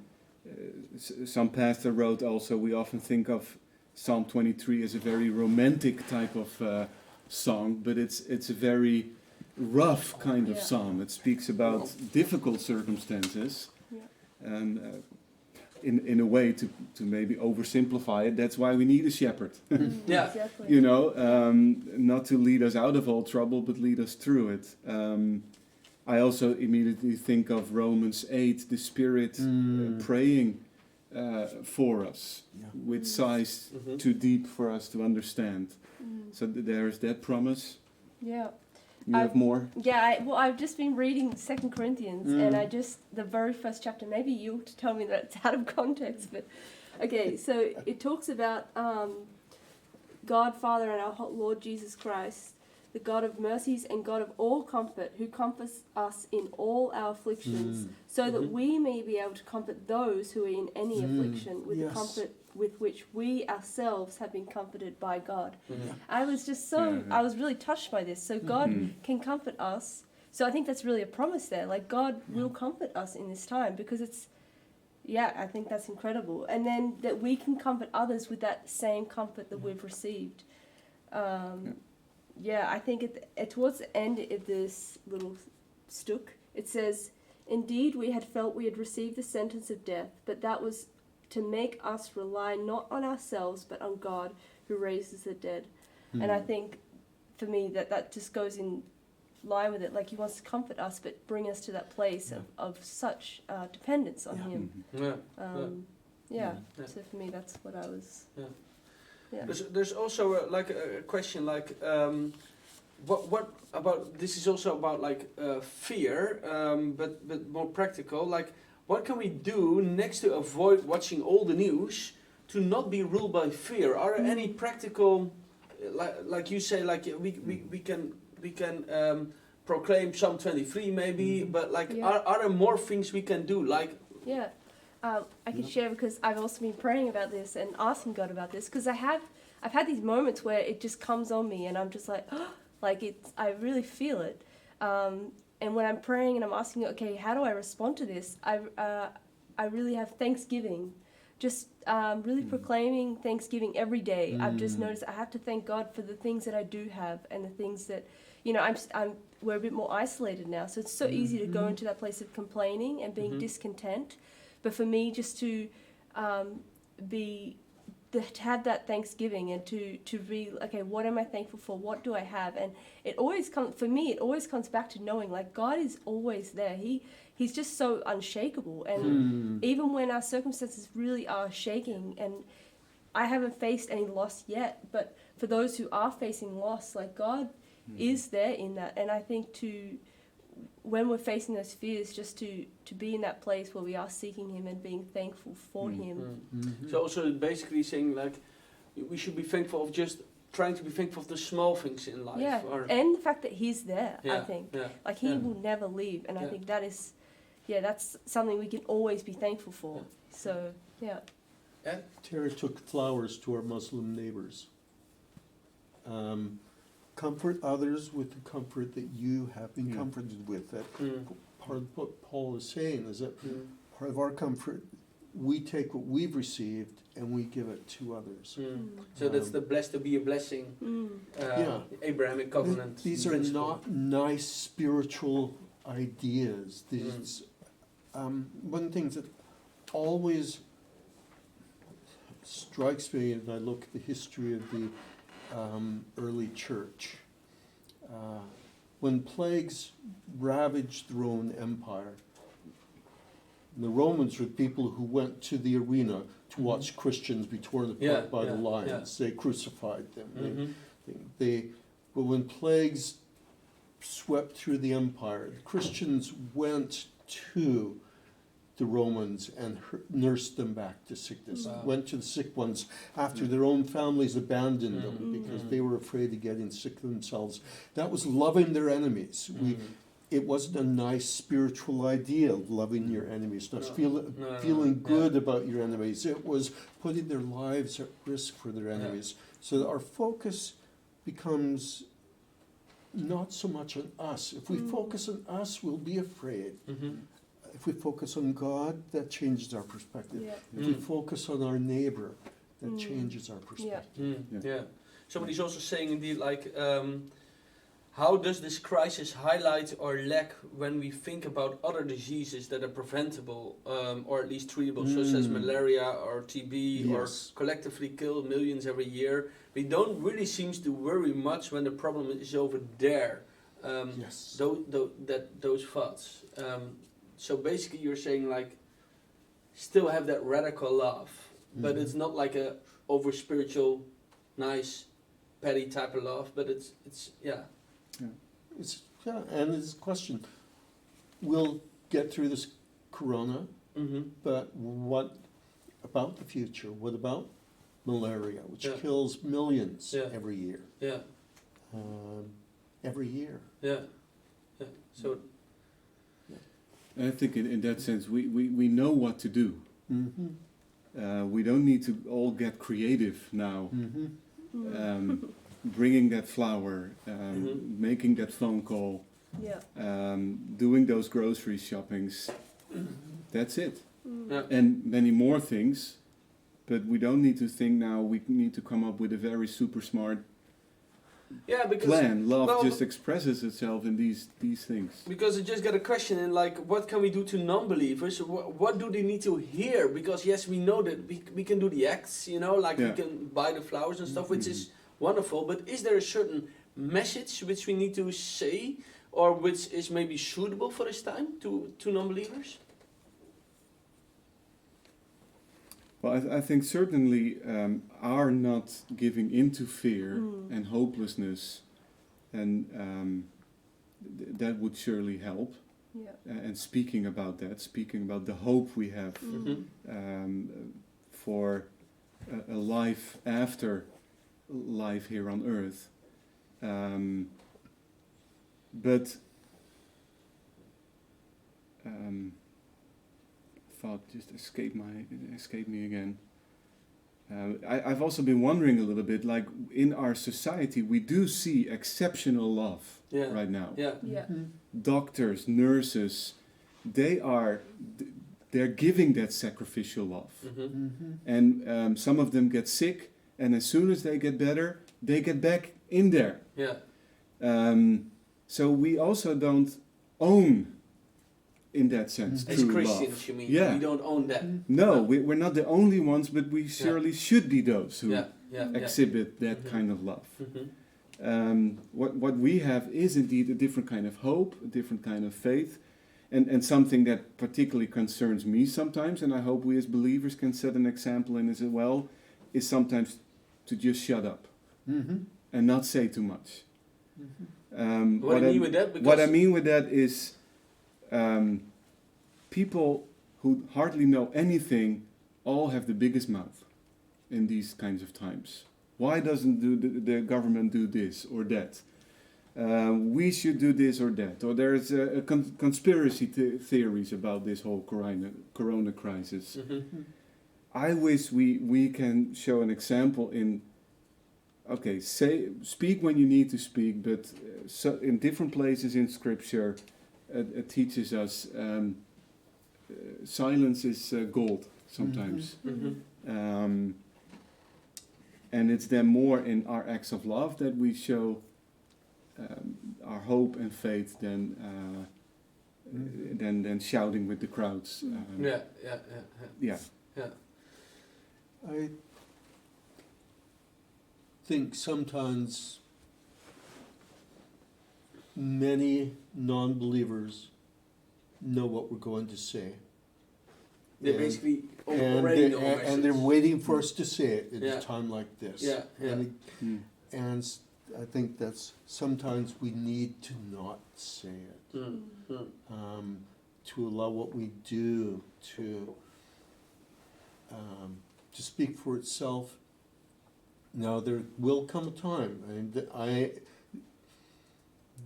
Some pastor wrote also, we often think of Psalm 23 as a very romantic type of song, but it's a very rough kind of psalm. It speaks about difficult circumstances, and in a way to maybe oversimplify it, that's why we need a shepherd. Exactly. You know, not to lead us out of all trouble, but lead us through it. I also immediately think of Romans 8, the Spirit praying for us with sighs too deep for us to understand. So there is that promise. Yeah. You have more? Yeah, I've just been reading 2 Corinthians, and the very first chapter, maybe you'll tell me that it's out of context, but okay, so it talks about God, Father, and our Lord Jesus Christ, the God of mercies and God of all comfort, who comforts us in all our afflictions, so that we may be able to comfort those who are in any affliction with the comfort with which we ourselves have been comforted by God. I was just I was really touched by this. So God can comfort us. So I think that's really a promise there. Like God will comfort us in this time, because it's, I think that's incredible. And then that we can comfort others with that same comfort that we've received. I think towards the end of this little stuk, it says, "Indeed, we had felt we had received the sentence of death, but that was to make us rely not on ourselves, but on God, who raises the dead." And I think, for me, that just goes in line with it. Like, he wants to comfort us, but bring us to that place of such dependence on him. So for me, that's what I was... There's also a question like, what about, this is also about like fear, but more practical, like what can we do next to avoid watching all the news to not be ruled by fear? Are there any practical, like you say, like we can proclaim Psalm 23 maybe, but like are there more things we can do, like? I can share, because I've also been praying about this and asking God about this, because I've had these moments where it just comes on me and I'm just like, I really feel it. And when I'm praying and I'm asking, okay, how do I respond to this? I really have thanksgiving, just really proclaiming thanksgiving every day. I've just noticed I have to thank God for the things that I do have, and the things that, we're a bit more isolated now, so it's so easy to go into that place of complaining and being discontent. But for me, just to have that thanksgiving and to be, okay, what am I thankful for? What do I have? And it always comes back to knowing, like, God is always there. He's just so unshakable. And even when our circumstances really are shaking, and I haven't faced any loss yet, but for those who are facing loss, like, God is there in that. And I think when we're facing those fears, just to be in that place where we are seeking him and being thankful for him. So also basically saying, like, we should be thankful of just trying to be thankful of the small things in life. And the fact that he's there, I think. Like, he will never leave, and I think that is, that's something we can always be thankful for. So, Tara took flowers to our Muslim neighbors. Comfort others with the comfort that you have been comforted with. That part of what Paul is saying is that part of our comfort, we take what we've received and we give it to others. So that's the blessed to be a blessing, Abrahamic covenant. These are not nice spiritual ideas. These one of the things that always strikes me, and I look at the history of the early church. When plagues ravaged the Roman Empire, the Romans were people who went to the arena to watch Christians be torn apart by the lions. They crucified them. thing. When plagues swept through the empire, Christians went to the Romans and nursed them back to sickness. Wow. Went to the sick ones after their own families abandoned them because they were afraid of getting sick themselves. That was loving their enemies. It wasn't a nice spiritual idea of loving your enemies, feeling good about your enemies. It was putting their lives at risk for their enemies. So that our focus becomes not so much on us. If we focus on us, we'll be afraid. If we focus on God, that changes our perspective. Yeah. If we focus on our neighbor, that changes our perspective. Yeah. Somebody's also saying indeed, like, how does this crisis highlight our lack when we think about other diseases that are preventable or at least treatable, such as malaria or TB, or collectively kill millions every year? We don't really seem to worry much when the problem is over there. Those thoughts. So basically you're saying, like, still have that radical love, but it's not like a over spiritual, nice, petty type of love, but it's and it's a question. We'll get through this corona, but what about the future? What about malaria, which kills millions every year? Every year. So. I think in that sense we know what to do. We don't need to all get creative now. Bringing that flower, making that phone call, doing those grocery shoppings. That's it. And many more things, but we don't need to think now we need to come up with a very super smart plan. Love just expresses itself in these things. Because I just got a question in, like, what can we do to non-believers? What do they need to hear? Because yes, we know that we can do the acts, you know, like we can buy the flowers and stuff, which is wonderful. But is there a certain message which we need to say, or which is maybe suitable for this time to non-believers? Well, I think certainly our not giving into fear and hopelessness, and that would surely help. And speaking about that, speaking about the hope we have for a life after life here on earth. But thought just escaped me again. I've also been wondering a little bit, like, in our society we do see exceptional love right now. Doctors, nurses, they're giving that sacrificial love. And some of them get sick, and as soon as they get better, they get back in there. So we also don't own, in that sense, as true Christians, love. you mean? We don't own that. No, we're not the only ones, but we surely should be those who exhibit that kind of love. What we have is indeed a different kind of hope, a different kind of faith, and something that particularly concerns me sometimes, and I hope we as believers can set an example in as well, is sometimes to just shut up and not say too much. What I mean with that is people who hardly know anything all have the biggest mouth in these kinds of times. Why doesn't the government do this or that? We should do this or that. Or there's conspiracy theories about this whole corona crisis. I wish we can show an example in, speak when you need to speak, but in different places in Scripture, it teaches us silence is gold sometimes. And it's then more in our acts of love that we show our hope and faith than shouting with the crowds. I think sometimes many non-believers know what we're going to say. They basically already know. And they're waiting for us to say it at a time like this. And I think that's sometimes we need to not say it, to allow what we do to speak for itself. Now there will come a time, and I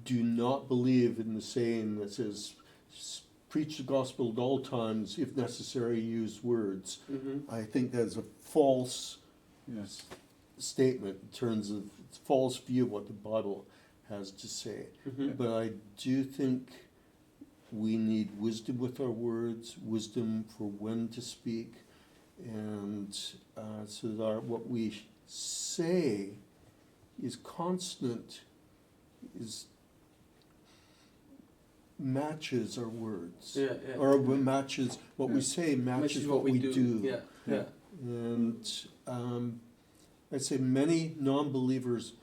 do not believe in the saying that says, preach the gospel at all times, if necessary, use words. I think that's a false statement in terms of false view of what the Bible has to say. But I do think we need wisdom with our words, wisdom for when to speak, and so that what we say is constant, matches our words, or matches what we say, matches what we do. And I'd say many non-believers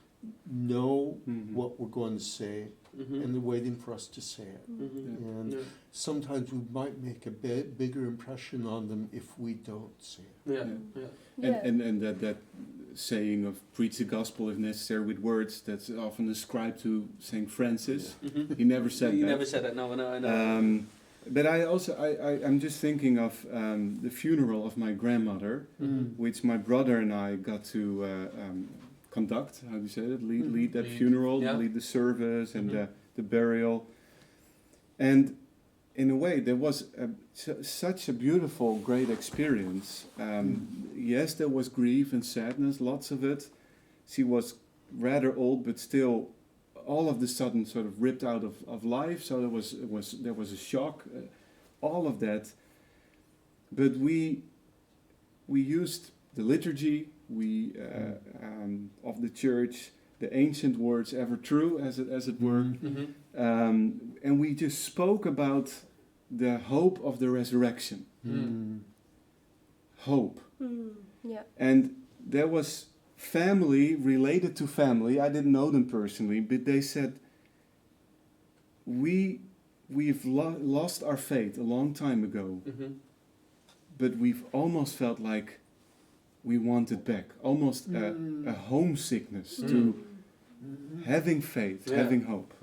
know what we're going to say, and they're waiting for us to say it. And sometimes we might make a bigger impression on them if we don't say it. And that saying of preach the gospel if necessary with words, that's often ascribed to St. Francis. He never said that. He never said that, no, I know. But I'm just thinking of the funeral of my grandmother, which my brother and I got to conduct, how do you say it, lead that funeral, lead the service and the burial. And in a way, there was such a beautiful, great experience. Yes, there was grief and sadness, lots of it. She was rather old, but still all of the sudden sort of ripped out of life, so there was a shock, all of that. But we used the liturgy, of the church, the ancient words, ever true, as it were, and we just spoke about the hope of the resurrection. Hope. And there was family related to family. I didn't know them personally, but they said, we've lost our faith a long time ago, but we've almost felt like we want it back, almost a homesickness to having faith, having hope.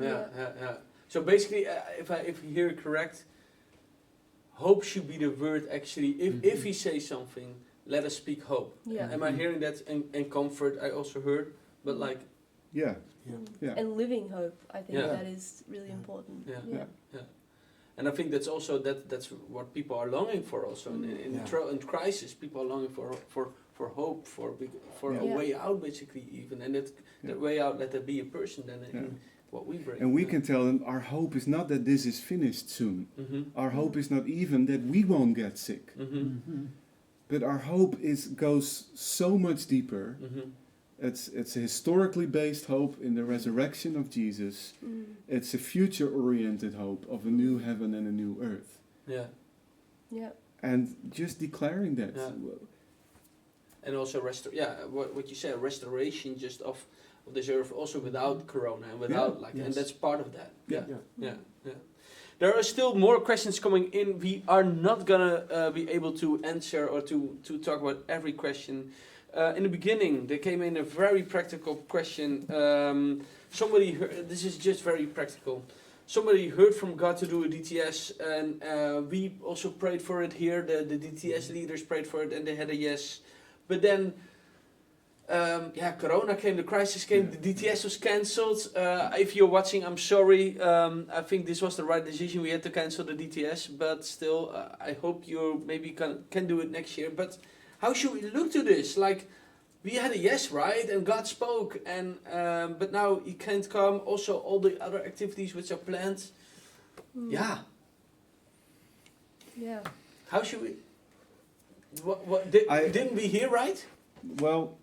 So basically, if you hear it correct, hope should be the word actually. If he says something, let us speak hope. Am I hearing that? And comfort, I also heard, but like... And living hope, I think that is really important. And I think that's also that's what people are longing for also in crisis. People are longing for hope, for a way out, basically, even, and that way out, let there be a person then in what we bring. And we can tell them our hope is not that this is finished soon. Our hope is not even that we won't get sick. But our hope goes so much deeper. It's a historically based hope in the resurrection of Jesus. It's a future-oriented hope of a new heaven and a new earth. And just declaring that. And also what you said, restoration just of this earth, also without Corona and without and that's part of that. There are still more questions coming in. We are not gonna be able to answer or to talk about every question. In the beginning, there came in a very practical question. Somebody heard, this is just very practical. Somebody heard from God to do a DTS, and we also prayed for it here. The DTS leaders prayed for it, and they had a yes. But then, Corona came, the crisis came, the DTS was cancelled. If you're watching, I'm sorry. I think this was the right decision. We had to cancel the DTS, but still, I hope you maybe can do it next year. But how should we look to this? Like, we had a yes, right? And God spoke, and but now He can't come. Also, all the other activities which are planned. How should we? Didn't we hear right? Well,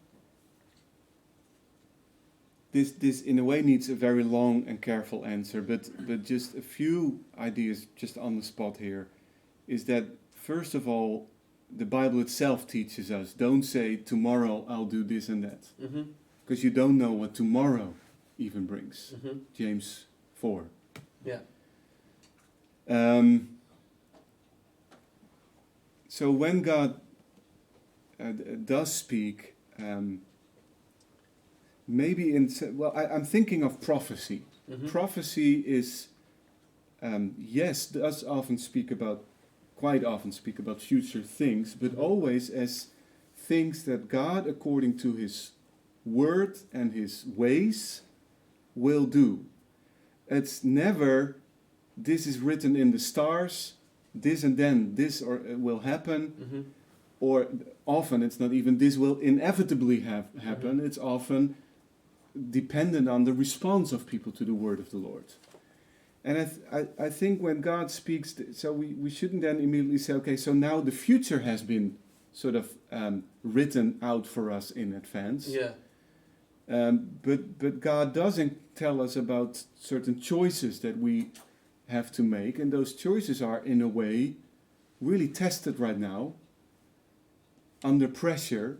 this in a way needs a very long and careful answer, but just a few ideas just on the spot here, is that first of all, the Bible itself teaches us, don't say tomorrow I'll do this and that, because you don't know what tomorrow even brings. James 4. So when God does speak, maybe I'm thinking of prophecy. Prophecy is, does quite often speak about future things, but always as things that God, according to His word and His ways, will do. It's never, this is written in the stars, this and then this will happen, or often it's not even this will inevitably happen. It's often dependent on the response of people to the word of the Lord. And I think when God speaks, so we shouldn't then immediately say, okay, so now the future has been sort of written out for us in advance. Yeah. But God doesn't tell us about certain choices that we have to make, and those choices are in a way really tested right now, under pressure.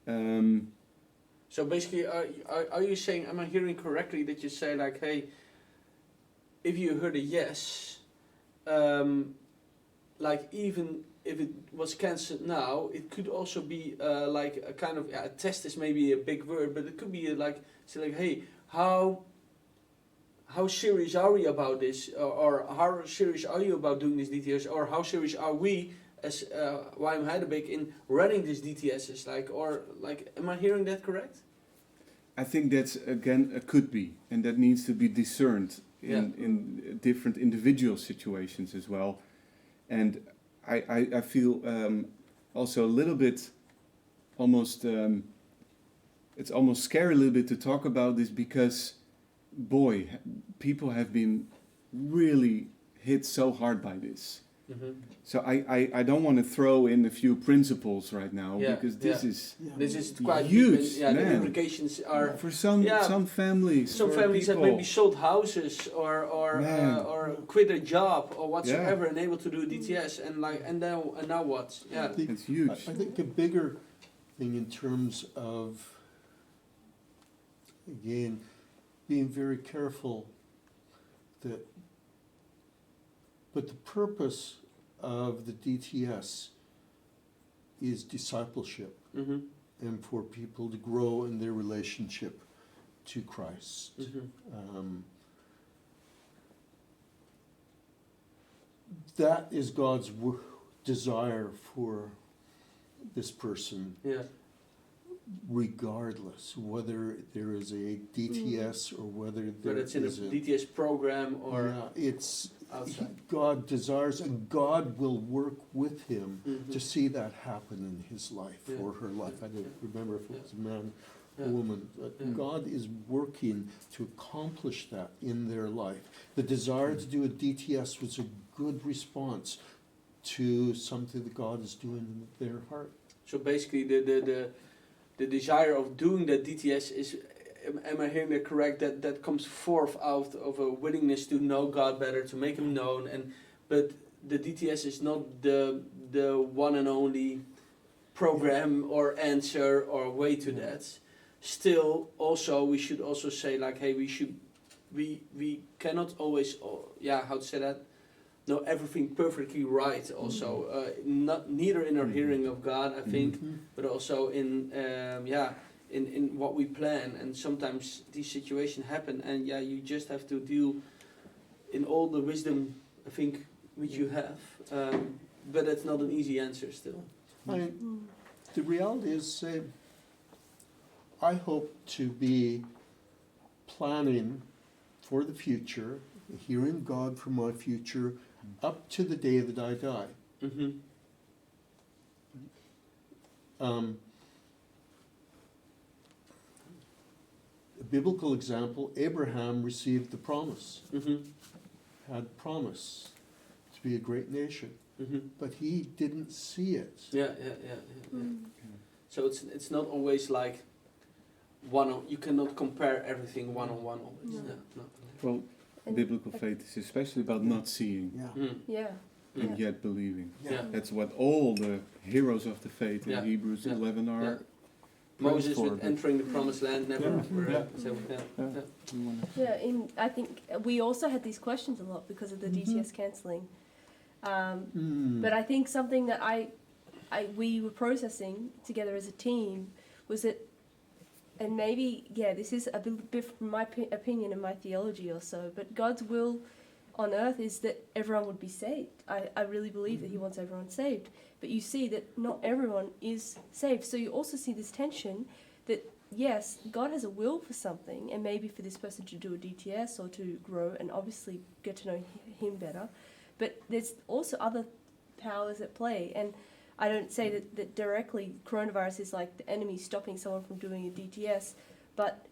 So basically, are you saying, am I hearing correctly that you say like, hey, if you heard a yes, like even if it was cancelled now, it could also be like a kind of, a test is maybe a big word, but it could be like, say like, hey, how serious are we about this, or how serious are you about doing this DTS, or how serious are we as YM Heidelberg in running these DTSs, like, or like, am I hearing that correct? I think that's again a could be, and that needs to be discerned in different individual situations as well. And I feel also a little bit almost it's almost scary a little bit to talk about this, because boy, people have been really hit so hard by this. So I don't want to throw in a few principles right now, because this is quite huge. Deep, and, the implications are for some families. Some families have maybe sold houses or quit a job or whatsoever and able to do DTS, and now what? Yeah, it's huge. I think a bigger thing in terms of, again, being very careful that. But the purpose of the DTS is discipleship, and for people to grow in their relationship to Christ. That is God's desire for this person. Yeah. Regardless whether there is a DTS or whether there it's in a DTS program or it's outside. God desires, and God will work with him to see that happen in his life or her life. I don't remember if it was a man or woman. But God is working to accomplish that in their life. The desire to do a DTS was a good response to something that God is doing in their heart. So basically the desire of doing that DTS is, am I hearing that correct, that comes forth out of a willingness to know God better, to make him known, but the DTS is not the one and only program or answer or way to that. Still, also we should also say like, hey, we cannot always, how to say that, know everything perfectly right also, neither in our hearing of God, I think, but also in what we plan. And sometimes these situations happen, and you just have to deal in all the wisdom, I think, which you have, but it's not an easy answer still. The reality is, I hope to be planning for the future, hearing God for my future, up to the day that I die. A biblical example, Abraham received the promise, had promise to be a great nation, but he didn't see it. So it's not always like you cannot compare everything one-on-one always. No. Well, biblical faith is especially about not seeing and yet believing. That's what all the heroes of the faith in Hebrews 11 are. Moses with entering the promised land, never. I think we also had these questions a lot because of the DTS cancelling. But I think something that we were processing together as a team was that and maybe, this is a bit from my opinion and my theology or so, but God's will on earth is that everyone would be saved. I really believe that he wants everyone saved. But you see that not everyone is saved. So you also see this tension that, yes, God has a will for something, and maybe for this person to do a DTS or to grow and obviously get to know him better. But there's also other powers at play. And I don't say that directly coronavirus is like the enemy stopping someone from doing a DTS, but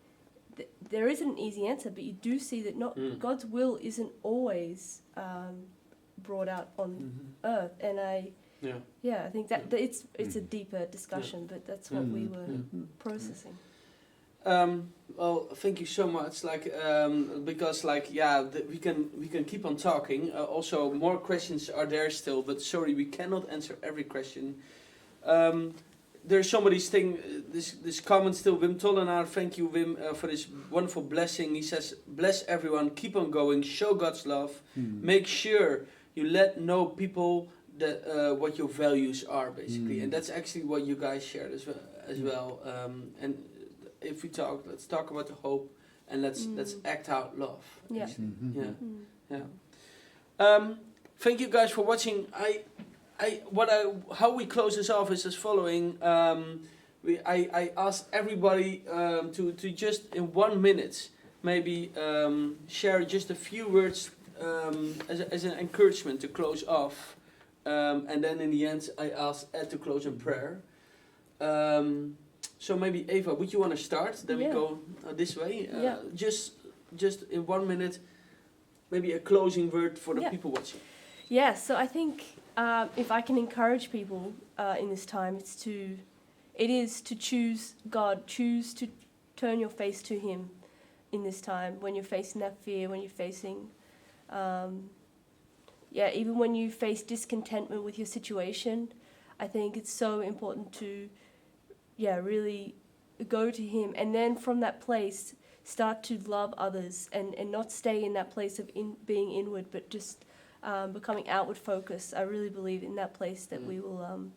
there isn't an easy answer. But you do see that God's will isn't always brought out on earth. And I think that it's a deeper discussion, but that's what we were processing. Well, thank you so much. Because we can keep on talking. Also, more questions are there still, but sorry, we cannot answer every question. There's somebody's thing. This comment still. Wim Tollenaar, thank you, Wim, for this wonderful blessing. He says, "Bless everyone. Keep on going. Show God's love. Make sure you let know people that what your values are, basically." And that's actually what you guys shared as well. And if we let's talk about the hope, and let's act out love. Yeah. Thank you guys for watching. How we close this off is as following. I asked everybody to just in 1 minute maybe share just a few words as an encouragement to close off, and then in the end I asked Ed to close in prayer. So maybe Eva, would you want to start? Then we go this way. Just in 1 minute, maybe a closing word for the people watching. Yeah. So I think if I can encourage people in this time, it is to choose God. Choose to turn your face to Him in this time when you're facing that fear, when you're facing, even when you face discontentment with your situation. I think it's so important to really go to Him, and then from that place start to love others and not stay in that place of being inward, but just becoming outward focused. I really believe in that place that we will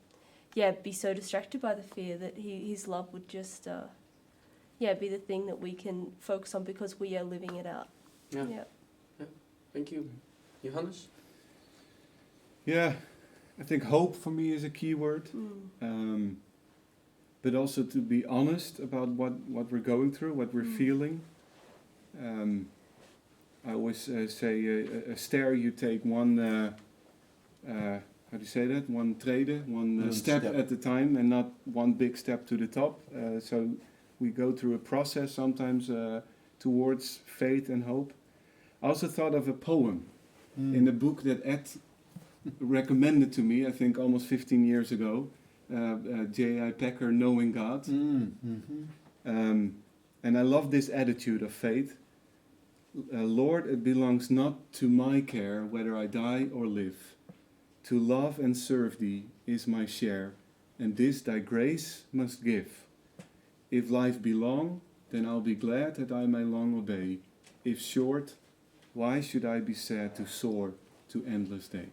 be so distracted by the fear that His love would just be the thing that we can focus on because we are living it out. Thank you. Johannes? Yeah, I think hope for me is a key word. But also to be honest about what we're going through, what we're feeling. I always say a stair, you take one, how do you say that? One trede, one step at a time, and not one big step to the top. So we go through a process sometimes towards faith and hope. I also thought of a poem in a book that Ed recommended to me, I think almost 15 years ago. J.I. Packer, Knowing God. And I love this attitude of faith. Lord, it belongs not to my care whether I die or live. To love and serve Thee is my share, and this Thy grace must give. If life be long, then I'll be glad that I may long obey. If short, why should I be sad to soar to endless day?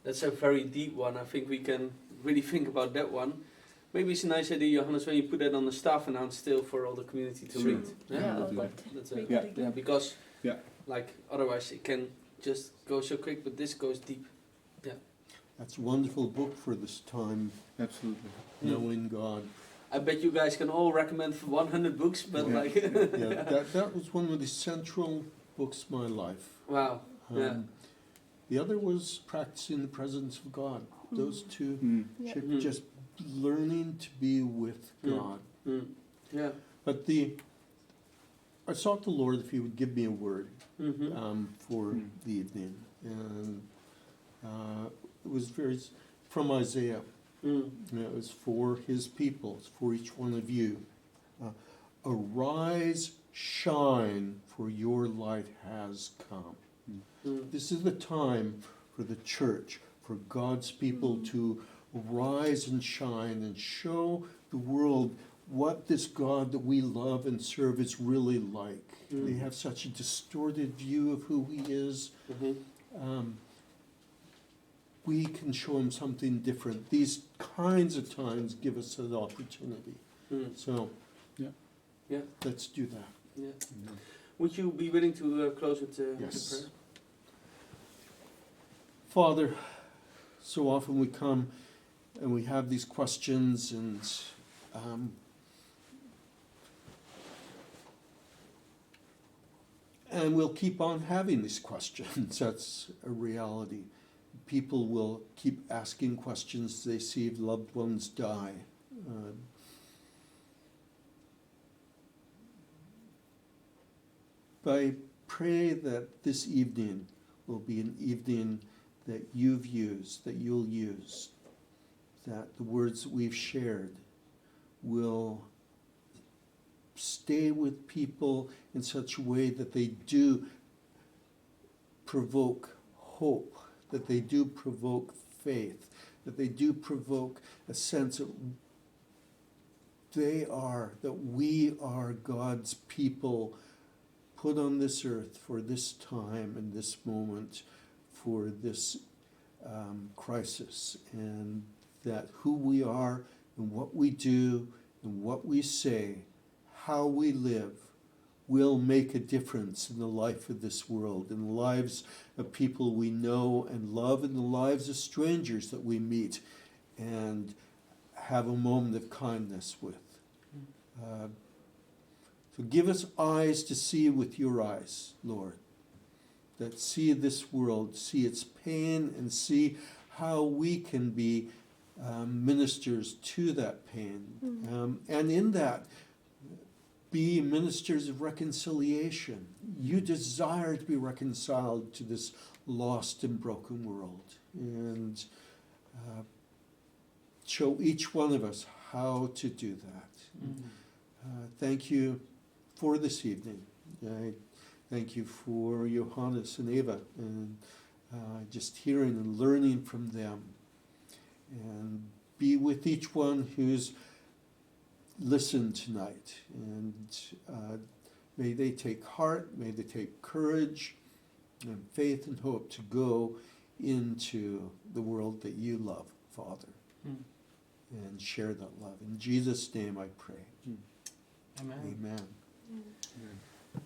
That's a very deep one. I think we can really think about that one. Maybe it's a nice idea, Johannes, when you put that on the staff announce still for all the community to read. Yeah, I'd love to That's read that again. Because otherwise it can just go so quick, but this goes deep. That's a wonderful book for this time. Absolutely. Knowing God. I bet you guys can all recommend 100 books, but that was one of the central books of my life. Wow. The other was Practicing the Presence of God. Those two, just learning to be with God. But I sought the Lord if He would give me a word for the evening, and it was from Isaiah. It was for His people. It's for each one of you. Arise, shine, for your light has come. This is the time for the church, for God's people to rise and shine and show the world what this God that we love and serve is really like. They have such a distorted view of who He is. We can show Him something different. These kinds of times give us an opportunity So, Yeah. let's do that. Yeah. Would you be willing to close with Yes. prayer? Father, so often we come and we have these questions, and we'll keep on having these questions. That's a reality. People will keep asking questions. They see loved ones die. But I pray that this evening will be an evening that you've used, that you'll use, that the words that we've shared will stay with people in such a way that they do provoke hope, that they do provoke faith, that they do provoke a sense of that we are God's people put on this earth for this time and this moment, for this crisis, and that who we are and what we do and what we say, how we live, will make a difference in the life of this world, in the lives of people we know and love, in the lives of strangers that we meet and have a moment of kindness with. So give us eyes to see with your eyes, Lord, that see this world, see its pain, and see how we can be ministers to that pain. And in that, be ministers of reconciliation. You desire to be reconciled to this lost and broken world. And show each one of us how to do that. Thank you for this evening. I thank you for Johannes and Eva, and just hearing and learning from them. And be with each one who's listened tonight. And may they take heart, may they take courage and faith and hope to go into the world that you love, Father, and share that love. In Jesus' name I pray. Amen. Amen.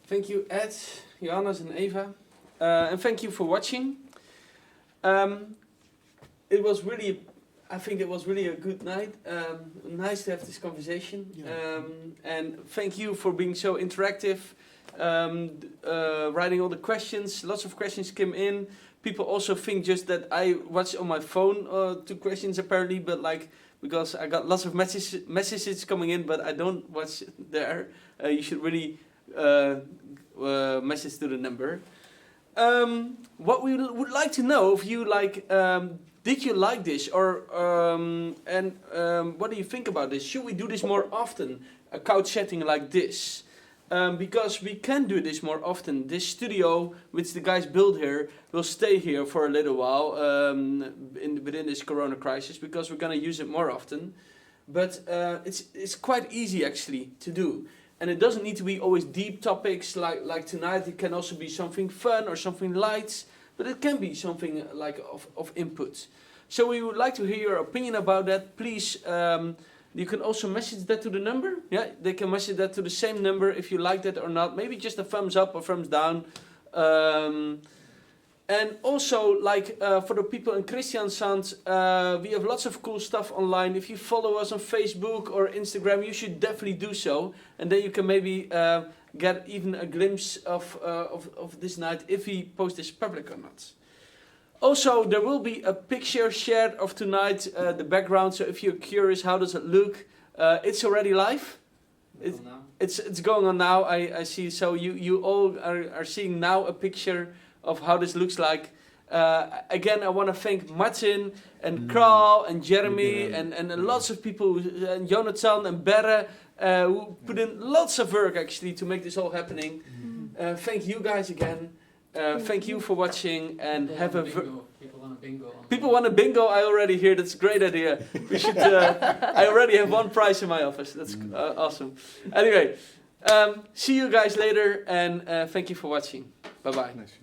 Thank you, Ed, Johannes, and Eva. And thank you for watching. It was really, I think it was really a good night. Nice to have this conversation. Yeah. And thank you for being so interactive, writing all the questions. Lots of questions came in. People also think just that I watch on my phone 2 questions apparently, but like, because I got lots of messages coming in, but I don't watch there. You should really message to the number. What we would like to know, if you like, did you like this, or what do you think about this? Should we do this more often, a couch setting like this? Because we can do this more often. This studio, which the guys built here, will stay here for a little while within this corona crisis, because we're going to use it more often. But it's quite easy actually to do. And it doesn't need to be always deep topics like tonight. It can also be something fun or something light, but it can be something like of input. So we would like to hear your opinion about that. Please, you can also message that to the number. Yeah, they can message that to the same number if you like that or not. Maybe just a thumbs up or thumbs down. And also, like for the people in Christiansand, we have lots of cool stuff online. If you follow us on Facebook or Instagram, you should definitely do so. And then you can maybe get even a glimpse of this night if we post this public or not. Also, there will be a picture shared of tonight, the background. So if you're curious, how does it look? It's already live. It's going on now. I see. So you all are seeing now a picture of how this looks like. Again, I want to thank Martin and Carl and Jeremy and lots of people, and Jonathan and Berre, who put in lots of work actually to make this all happening. Thank you guys again. Thank you for watching, and have a... People want a bingo. People want a bingo, I already hear. That's a great idea. We should... I already have 1 prize in my office. That's awesome. Anyway, see you guys later, and thank you for watching. Bye-bye. Nice.